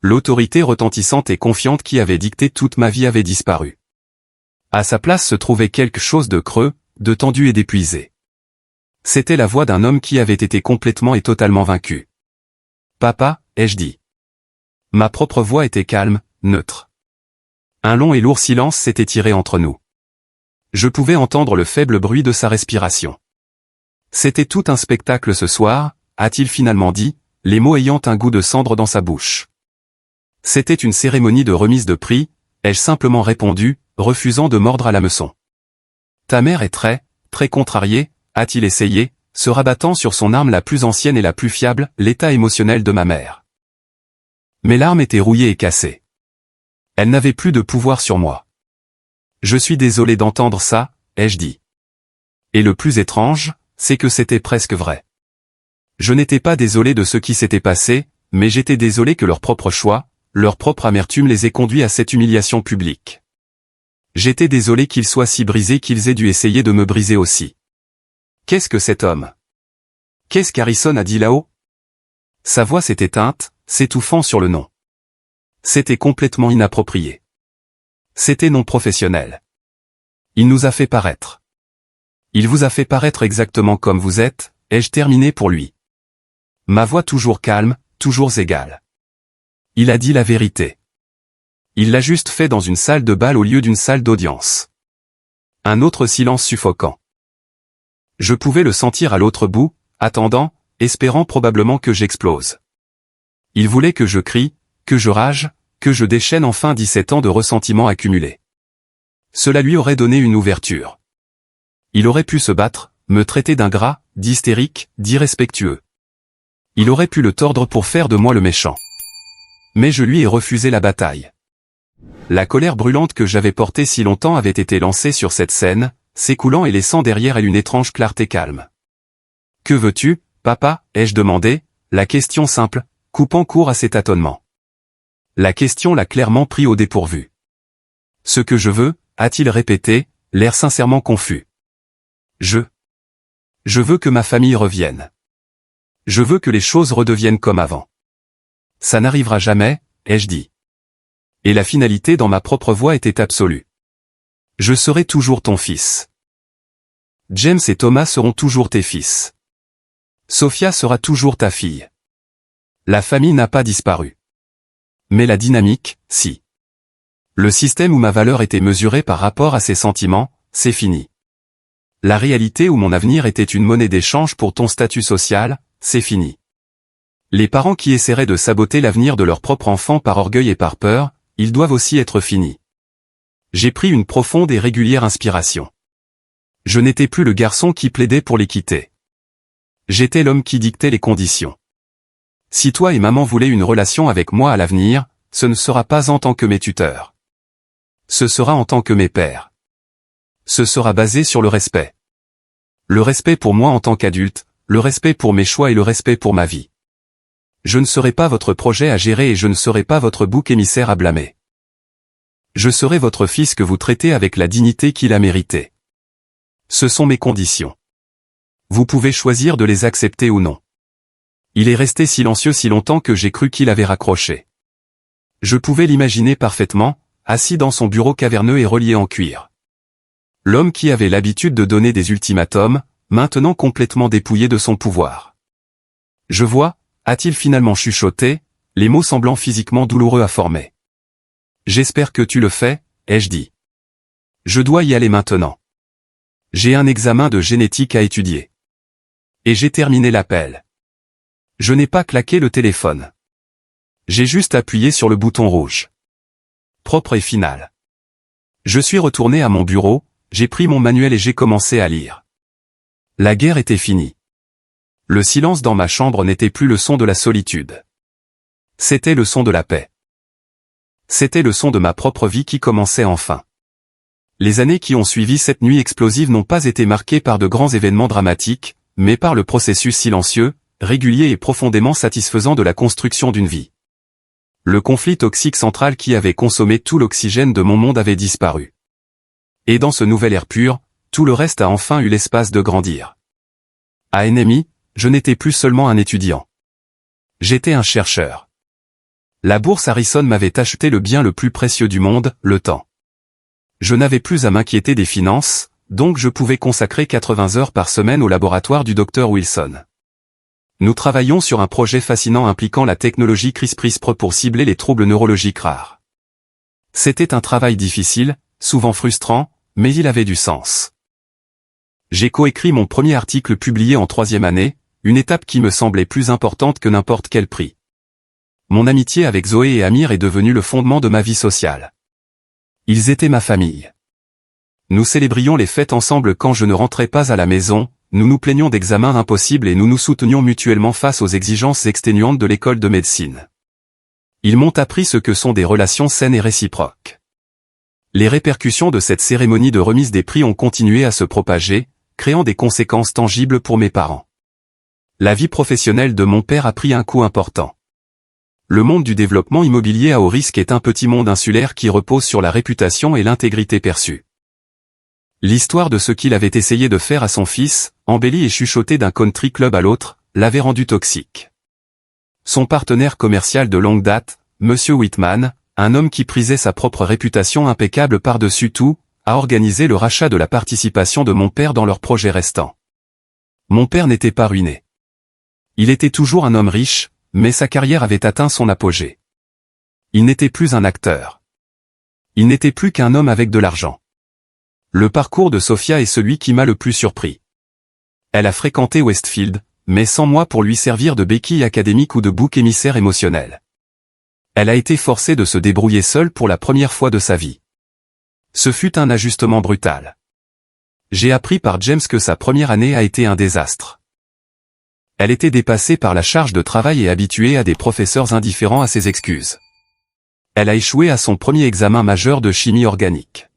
L'autorité retentissante et confiante qui avait dicté toute ma vie avait disparu. À sa place se trouvait quelque chose de creux, de tendu et d'épuisé. C'était la voix d'un homme qui avait été complètement et totalement vaincu. Papa, ai-je dit. Ma propre voix était calme, neutre. Un long et lourd silence s'était tiré entre nous. Je pouvais entendre le faible bruit de sa respiration. C'était tout un spectacle ce soir, a-t-il finalement dit, les mots ayant un goût de cendre dans sa bouche. C'était une cérémonie de remise de prix, ai-je simplement répondu, refusant de mordre à l'hameçon. Ta mère est très contrariée, a-t-il essayé, se rabattant sur son arme la plus ancienne et la plus fiable, l'état émotionnel de ma mère. Mes larmes étaient rouillées et cassées. Elle n'avait plus de pouvoir sur moi. Je suis désolé d'entendre ça, ai-je dit. Et le plus étrange, c'est que c'était presque vrai. Je n'étais pas désolé de ce qui s'était passé, mais j'étais désolé que leur propre choix, leur propre amertume les ait conduits à cette humiliation publique. J'étais désolé qu'ils soient si brisés qu'ils aient dû essayer de me briser aussi. Qu'est-ce que cet homme? Qu'est-ce qu'Harrison a dit là-haut? Sa voix s'est éteinte, s'étouffant sur le nom. C'était complètement inapproprié. C'était non professionnel. Il nous a fait paraître. Il vous a fait paraître exactement comme vous êtes, ai-je terminé pour lui. Ma voix toujours calme, toujours égale. Il a dit la vérité. Il l'a juste fait dans une salle de bal au lieu d'une salle d'audience. Un autre silence suffocant. Je pouvais le sentir à l'autre bout, attendant, espérant probablement que j'explose. Il voulait que je crie, que je rage, que je déchaîne enfin 17 ans de ressentiment accumulé. Cela lui aurait donné une ouverture. Il aurait pu se battre, me traiter d'ingrat, d'hystérique, d'irrespectueux. Il aurait pu le tordre pour faire de moi le méchant. Mais je lui ai refusé la bataille. La colère brûlante que j'avais portée si longtemps avait été lancée sur cette scène, s'écoulant et laissant derrière elle une étrange clarté calme. « Que veux-tu, papa ?» ai-je demandé, la question simple, coupant court à cet tâtonnement. La question l'a clairement pris au dépourvu. « Ce que je veux ?» a-t-il répété, l'air sincèrement confus. « Je veux que ma famille revienne. Je veux que les choses redeviennent comme avant. » « Ça n'arrivera jamais, ai-je dit. Et la finalité dans ma propre voix était absolue. « Je serai toujours ton fils. James et Thomas seront toujours tes fils. Sophia sera toujours ta fille. La famille n'a pas disparu. Mais la dynamique, si. Le système où ma valeur était mesurée par rapport à ses sentiments, c'est fini. La réalité où mon avenir était une monnaie d'échange pour ton statut social, c'est fini. Les parents qui essaieraient de saboter l'avenir de leur propre enfant par orgueil et par peur, ils doivent aussi être finis. J'ai pris une profonde et régulière inspiration. Je n'étais plus le garçon qui plaidait pour l'équité. J'étais l'homme qui dictait les conditions. Si toi et maman voulaient une relation avec moi à l'avenir, ce ne sera pas en tant que mes tuteurs. Ce sera en tant que mes pères. Ce sera basé sur le respect. Le respect pour moi en tant qu'adulte, le respect pour mes choix et le respect pour ma vie. Je ne serai pas votre projet à gérer et je ne serai pas votre bouc émissaire à blâmer. Je serai votre fils que vous traitez avec la dignité qu'il a méritée. Ce sont mes conditions. Vous pouvez choisir de les accepter ou non. Il est resté silencieux si longtemps que j'ai cru qu'il avait raccroché. Je pouvais l'imaginer parfaitement, assis dans son bureau caverneux et relié en cuir. L'homme qui avait l'habitude de donner des ultimatums, maintenant complètement dépouillé de son pouvoir. Je vois, a-t-il finalement chuchoté, les mots semblant physiquement douloureux à former. J'espère que tu le fais, ai-je dit. Je dois y aller maintenant. J'ai un examen de génétique à étudier. Et j'ai terminé l'appel. Je n'ai pas claqué le téléphone. J'ai juste appuyé sur le bouton rouge. Propre et final. Je suis retourné à mon bureau, j'ai pris mon manuel et j'ai commencé à lire. La guerre était finie. Le silence dans ma chambre n'était plus le son de la solitude. C'était le son de la paix. C'était le son de ma propre vie qui commençait enfin. Les années qui ont suivi cette nuit explosive n'ont pas été marquées par de grands événements dramatiques, mais par le processus silencieux, régulier et profondément satisfaisant de la construction d'une vie. Le conflit toxique central qui avait consommé tout l'oxygène de mon monde avait disparu. Et dans ce nouvel air pur, tout le reste a enfin eu l'espace de grandir. À NMI, je n'étais plus seulement un étudiant. J'étais un chercheur. La bourse Harrison m'avait acheté le bien le plus précieux du monde, le temps. Je n'avais plus à m'inquiéter des finances, donc je pouvais consacrer 80 heures par semaine au laboratoire du Dr Wilson. Nous travaillions sur un projet fascinant impliquant la technologie CRISPR pour cibler les troubles neurologiques rares. C'était un travail difficile, souvent frustrant, mais il avait du sens. J'ai coécrit mon premier article publié en 3e année, une étape qui me semblait plus importante que n'importe quel prix. Mon amitié avec Zoé et Amir est devenue le fondement de ma vie sociale. Ils étaient ma famille. Nous célébrions les fêtes ensemble quand je ne rentrais pas à la maison, nous nous plaignions d'examens impossibles et nous nous soutenions mutuellement face aux exigences exténuantes de l'école de médecine. Ils m'ont appris ce que sont des relations saines et réciproques. Les répercussions de cette cérémonie de remise des prix ont continué à se propager, créant des conséquences tangibles pour mes parents. La vie professionnelle de mon père a pris un coup important. Le monde du développement immobilier à haut risque est un petit monde insulaire qui repose sur la réputation et l'intégrité perçue. L'histoire de ce qu'il avait essayé de faire à son fils, embelli et chuchoté d'un country club à l'autre, l'avait rendu toxique. Son partenaire commercial de longue date, M. Whitman, un homme qui prisait sa propre réputation impeccable par-dessus tout, a organisé le rachat de la participation de mon père dans leur projet restant. Mon père n'était pas ruiné. Il était toujours un homme riche, mais sa carrière avait atteint son apogée. Il n'était plus un acteur. Il n'était plus qu'un homme avec de l'argent. Le parcours de Sophia est celui qui m'a le plus surpris. Elle a fréquenté Westfield, mais sans moi pour lui servir de béquille académique ou de bouc émissaire émotionnel. Elle a été forcée de se débrouiller seule pour la première fois de sa vie. Ce fut un ajustement brutal. J'ai appris par James que sa première année a été un désastre. Elle était dépassée par la charge de travail et habituée à des professeurs indifférents à ses excuses. Elle a échoué à son premier examen majeur de chimie organique.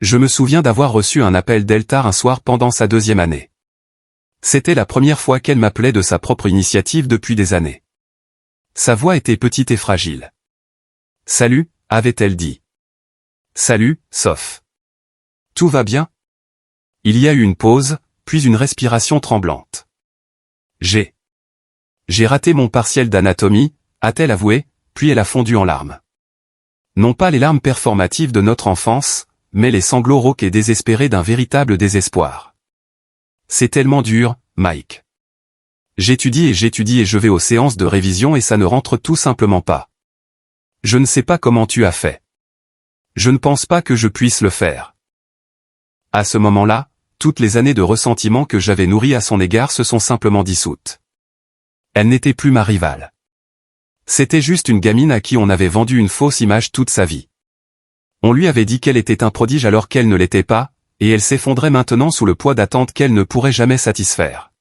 Je me souviens d'avoir reçu un appel d'elle tard un soir pendant sa 2e année. C'était la première fois qu'elle m'appelait de sa propre initiative depuis des années. Sa voix était petite et fragile. « Salut », avait-elle dit. « Salut, Soph. Tout va bien ?» Il y a eu une pause, puis une respiration tremblante. J'ai raté mon partiel d'anatomie, a-t-elle avoué, puis elle a fondu en larmes. Non pas les larmes performatives de notre enfance, mais les sanglots rauques et désespérés d'un véritable désespoir. C'est tellement dur, Mike. J'étudie et je vais aux séances de révision et ça ne rentre tout simplement pas. Je ne sais pas comment tu as fait. Je ne pense pas que je puisse le faire. À ce moment-là, toutes les années de ressentiment que j'avais nourries à son égard se sont simplement dissoutes. Elle n'était plus ma rivale. C'était juste une gamine à qui on avait vendu une fausse image toute sa vie. On lui avait dit qu'elle était un prodige alors qu'elle ne l'était pas, et elle s'effondrait maintenant sous le poids d'attentes qu'elle ne pourrait jamais satisfaire.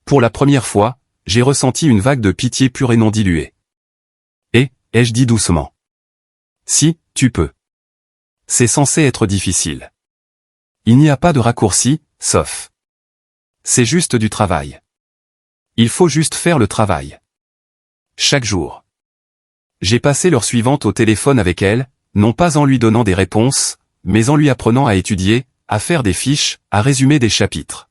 Pour la première fois, j'ai ressenti une vague de pitié pure et non diluée. Et, ai-je dit doucement. Si, tu peux. C'est censé être difficile. Il n'y a pas de raccourci, sauf. C'est juste du travail. Il faut juste faire le travail. Chaque jour. J'ai passé l'heure suivante au téléphone avec elle, non pas en lui donnant des réponses, mais en lui apprenant à étudier, à faire des fiches, à résumer des chapitres.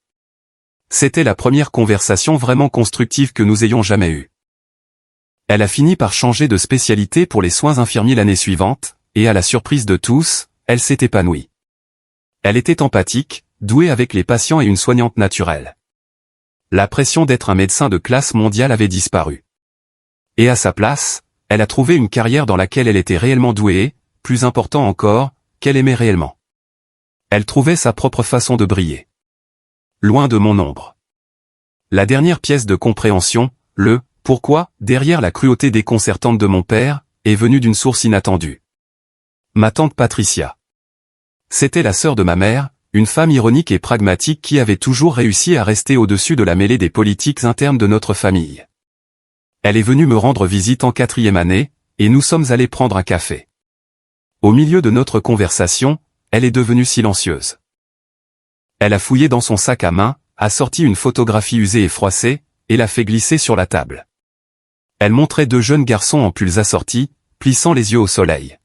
C'était la première conversation vraiment constructive que nous ayons jamais eue. Elle a fini par changer de spécialité pour les soins infirmiers l'année suivante, et à la surprise de tous, elle s'est épanouie. Elle était empathique, douée avec les patients et une soignante naturelle. La pression d'être un médecin de classe mondiale avait disparu. Et à sa place, elle a trouvé une carrière dans laquelle elle était réellement douée et, plus important encore, qu'elle aimait réellement. Elle trouvait sa propre façon de briller. Loin de mon ombre. La dernière pièce de compréhension, le « pourquoi » derrière la cruauté déconcertante de mon père, est venue d'une source inattendue. Ma tante Patricia. C'était la sœur de ma mère, une femme ironique et pragmatique qui avait toujours réussi à rester au-dessus de la mêlée des politiques internes de notre famille. Elle est venue me rendre visite en 4e année, et nous sommes allés prendre un café. Au milieu de notre conversation, elle est devenue silencieuse. Elle a fouillé dans son sac à main, a sorti une photographie usée et froissée, et l'a fait glisser sur la table. Elle montrait 2 jeunes garçons en pulls assortis, plissant les yeux au soleil.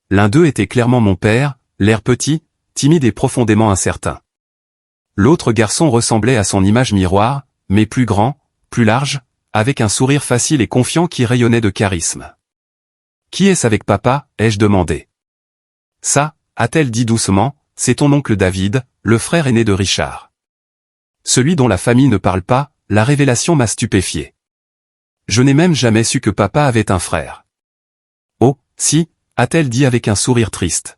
L'un d'eux était clairement mon père, l'air petit, timide et profondément incertain. L'autre garçon ressemblait à son image miroir, mais plus grand, plus large, avec un sourire facile et confiant qui rayonnait de charisme. « Qui est-ce avec papa ?» ai-je demandé. « Ça, » a-t-elle dit doucement, « c'est ton oncle David, le frère aîné de Richard. » Celui dont la famille ne parle pas, la révélation m'a stupéfié. Je n'ai même jamais su que papa avait un frère. « Oh, si », a-t-elle dit avec un sourire triste.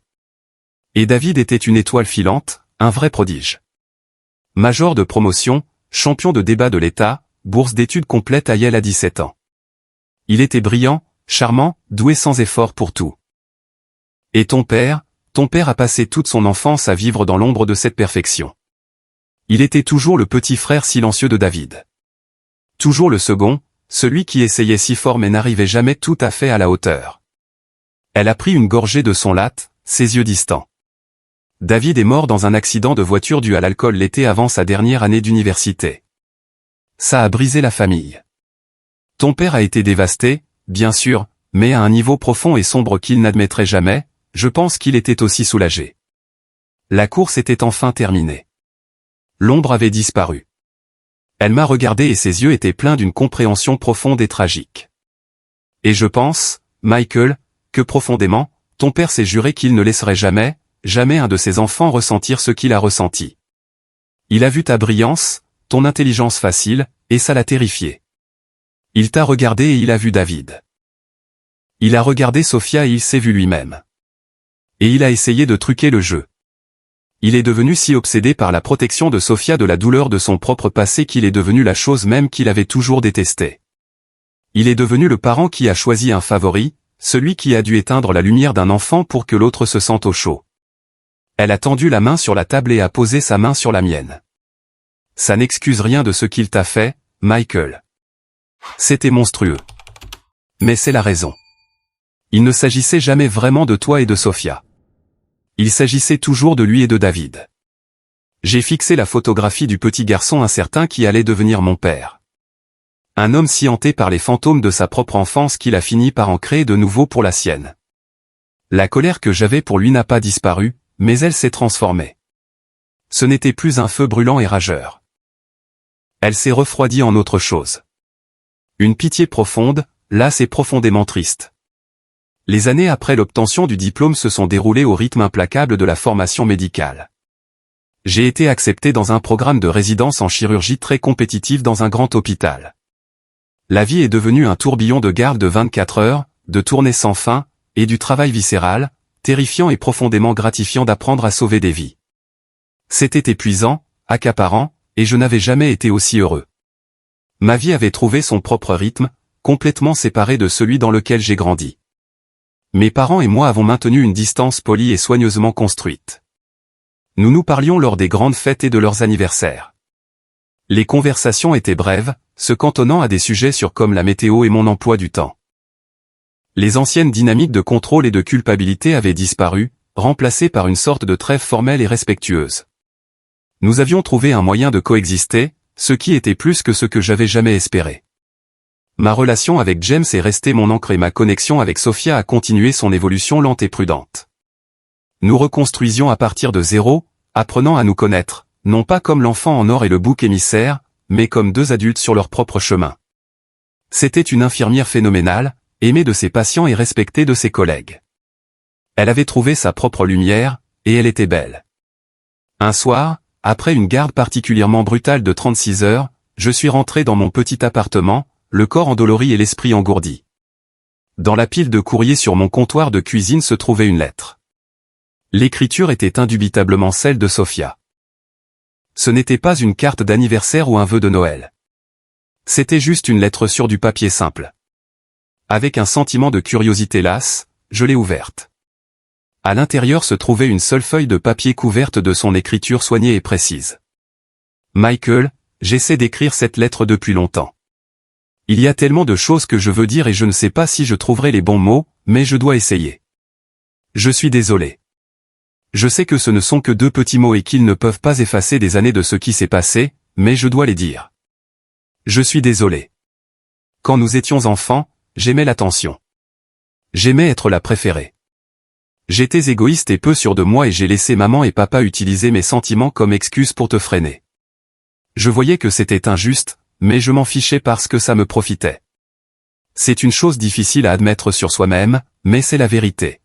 Et David était une étoile filante, un vrai prodige. Major de promotion, champion de débat de l'État, bourse d'études complète à Yale à 17 ans. Il était brillant, charmant, doué sans effort pour tout. Et ton père a passé toute son enfance à vivre dans l'ombre de cette perfection. Il était toujours le petit frère silencieux de David. Toujours le second, celui qui essayait si fort mais n'arrivait jamais tout à fait à la hauteur. Elle a pris une gorgée de son latte, ses yeux distants. David est mort dans un accident de voiture dû à l'alcool l'été avant sa dernière année d'université. Ça a brisé la famille. Ton père a été dévasté, bien sûr, mais à un niveau profond et sombre qu'il n'admettrait jamais, je pense qu'il était aussi soulagé. La course était enfin terminée. L'ombre avait disparu. Elle m'a regardé et ses yeux étaient pleins d'une compréhension profonde et tragique. Et je pense, Michael, que profondément, ton père s'est juré qu'il ne laisserait jamais un de ses enfants ressentir ce qu'il a ressenti. Il a vu ta brillance, ton intelligence facile, et ça l'a terrifié. Il t'a regardé et il a vu David. Il a regardé Sophia et il s'est vu lui-même. Et il a essayé de truquer le jeu. Il est devenu si obsédé par la protection de Sofia de la douleur de son propre passé qu'il est devenu la chose même qu'il avait toujours détestée. Il est devenu le parent qui a choisi un favori, celui qui a dû éteindre la lumière d'un enfant pour que l'autre se sente au chaud. Elle a tendu la main sur la table et a posé sa main sur la mienne. Ça n'excuse rien de ce qu'il t'a fait, Michael. C'était monstrueux. Mais c'est la raison. Il ne s'agissait jamais vraiment de toi et de Sofia. Il s'agissait toujours de lui et de David. J'ai fixé la photographie du petit garçon incertain qui allait devenir mon père. Un homme si hanté par les fantômes de sa propre enfance qu'il a fini par en créer de nouveaux pour la sienne. La colère que j'avais pour lui n'a pas disparu, mais elle s'est transformée. Ce n'était plus un feu brûlant et rageur. Elle s'est refroidie en autre chose. Une pitié profonde, lasse et profondément triste. Les années après l'obtention du diplôme se sont déroulées au rythme implacable de la formation médicale. J'ai été accepté dans un programme de résidence en chirurgie très compétitif dans un grand hôpital. La vie est devenue un tourbillon de garde de 24 heures, de tournées sans fin, et du travail viscéral, terrifiant et profondément gratifiant d'apprendre à sauver des vies. C'était épuisant, accaparant, et je n'avais jamais été aussi heureux. Ma vie avait trouvé son propre rythme, complètement séparé de celui dans lequel j'ai grandi. Mes parents et moi avons maintenu une distance polie et soigneusement construite. Nous nous parlions lors des grandes fêtes et de leurs anniversaires. Les conversations étaient brèves, se cantonnant à des sujets comme la météo et mon emploi du temps. Les anciennes dynamiques de contrôle et de culpabilité avaient disparu, remplacées par une sorte de trêve formelle et respectueuse. Nous avions trouvé un moyen de coexister, ce qui était plus que ce que j'avais jamais espéré. Ma relation avec James est restée mon ancre et ma connexion avec Sofia a continué son évolution lente et prudente. Nous reconstruisions à partir de zéro, apprenant à nous connaître, non pas comme l'enfant en or et le bouc émissaire, mais comme deux adultes sur leur propre chemin. C'était une infirmière phénoménale, aimée de ses patients et respectée de ses collègues. Elle avait trouvé sa propre lumière, et elle était belle. Un soir, après une garde particulièrement brutale de 36 heures, je suis rentré dans mon petit appartement, le corps endolori et l'esprit engourdi. Dans la pile de courrier sur mon comptoir de cuisine se trouvait une lettre. L'écriture était indubitablement celle de Sofia. Ce n'était pas une carte d'anniversaire ou un vœu de Noël. C'était juste une lettre sur du papier simple. Avec un sentiment de curiosité lasse, je l'ai ouverte. À l'intérieur se trouvait une seule feuille de papier couverte de son écriture soignée et précise. Michael, j'essaie d'écrire cette lettre depuis longtemps. Il y a tellement de choses que je veux dire et je ne sais pas si je trouverai les bons mots, mais je dois essayer. Je suis désolé. Je sais que ce ne sont que 2 petits mots et qu'ils ne peuvent pas effacer des années de ce qui s'est passé, mais je dois les dire. Je suis désolé. Quand nous étions enfants, j'aimais l'attention. J'aimais être la préférée. J'étais égoïste et peu sûr de moi et j'ai laissé maman et papa utiliser mes sentiments comme excuse pour te freiner. Je voyais que c'était injuste, mais je m'en fichais parce que ça me profitait. C'est une chose difficile à admettre sur soi-même, mais c'est la vérité.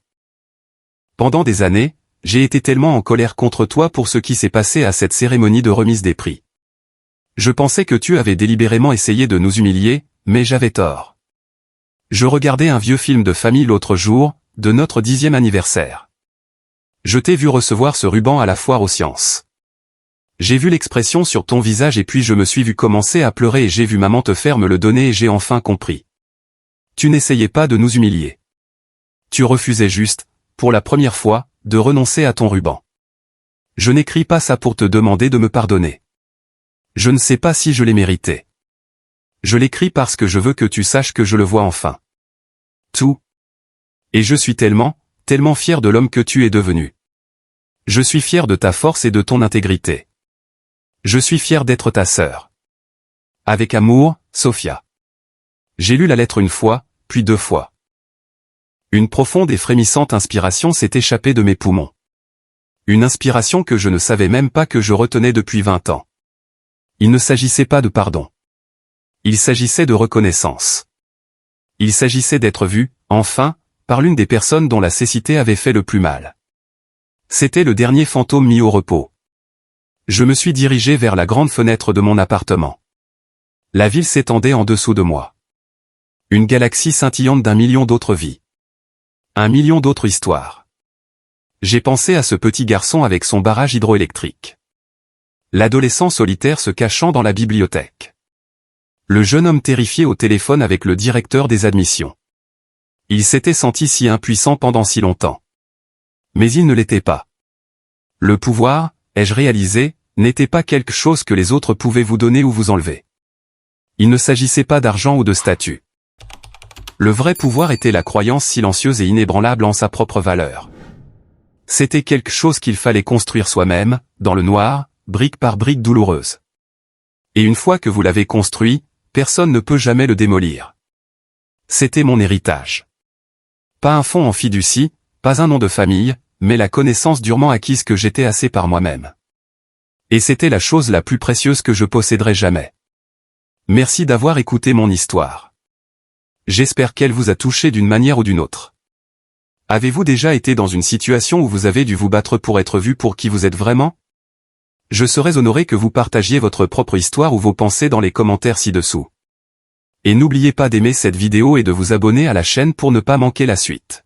Pendant des années, j'ai été tellement en colère contre toi pour ce qui s'est passé à cette cérémonie de remise des prix. Je pensais que tu avais délibérément essayé de nous humilier, mais j'avais tort. Je regardais un vieux film de famille l'autre jour, de notre 10e anniversaire. Je t'ai vu recevoir ce ruban à la foire aux sciences. J'ai vu l'expression sur ton visage et puis je me suis vu commencer à pleurer et j'ai vu maman te faire me le donner et j'ai enfin compris. Tu n'essayais pas de nous humilier. Tu refusais juste, pour la première fois, de renoncer à ton ruban. Je n'écris pas ça pour te demander de me pardonner. Je ne sais pas si je l'ai mérité. Je l'écris parce que je veux que tu saches que je le vois enfin. Tout. Et je suis tellement, tellement fier de l'homme que tu es devenu. Je suis fier de ta force et de ton intégrité. Je suis fier d'être ta sœur. Avec amour, Sofia. J'ai lu la lettre une fois, puis 2 fois. Une profonde et frémissante inspiration s'est échappée de mes poumons. Une inspiration que je ne savais même pas que je retenais depuis 20 ans. Il ne s'agissait pas de pardon. Il s'agissait de reconnaissance. Il s'agissait d'être vu, enfin, par l'une des personnes dont la cécité avait fait le plus mal. C'était le dernier fantôme mis au repos. Je me suis dirigé vers la grande fenêtre de mon appartement. La ville s'étendait en dessous de moi. Une galaxie scintillante d'1 million d'autres vies. 1 million d'autres histoires. J'ai pensé à ce petit garçon avec son barrage hydroélectrique. L'adolescent solitaire se cachant dans la bibliothèque. Le jeune homme terrifié au téléphone avec le directeur des admissions. Il s'était senti si impuissant pendant si longtemps. Mais il ne l'était pas. Le pouvoir, ai-je réalisé, n'était pas quelque chose que les autres pouvaient vous donner ou vous enlever. Il ne s'agissait pas d'argent ou de statut. Le vrai pouvoir était la croyance silencieuse et inébranlable en sa propre valeur. C'était quelque chose qu'il fallait construire soi-même, dans le noir, brique par brique douloureuse. Et une fois que vous l'avez construit, personne ne peut jamais le démolir. C'était mon héritage. Pas un fonds en fiducie, pas un nom de famille, mais la connaissance durement acquise que j'étais assez par moi-même. Et c'était la chose la plus précieuse que je posséderai jamais. Merci d'avoir écouté mon histoire. J'espère qu'elle vous a touché d'une manière ou d'une autre. Avez-vous déjà été dans une situation où vous avez dû vous battre pour être vu pour qui vous êtes vraiment? Je serais honoré que vous partagiez votre propre histoire ou vos pensées dans les commentaires ci-dessous. Et n'oubliez pas d'aimer cette vidéo et de vous abonner à la chaîne pour ne pas manquer la suite.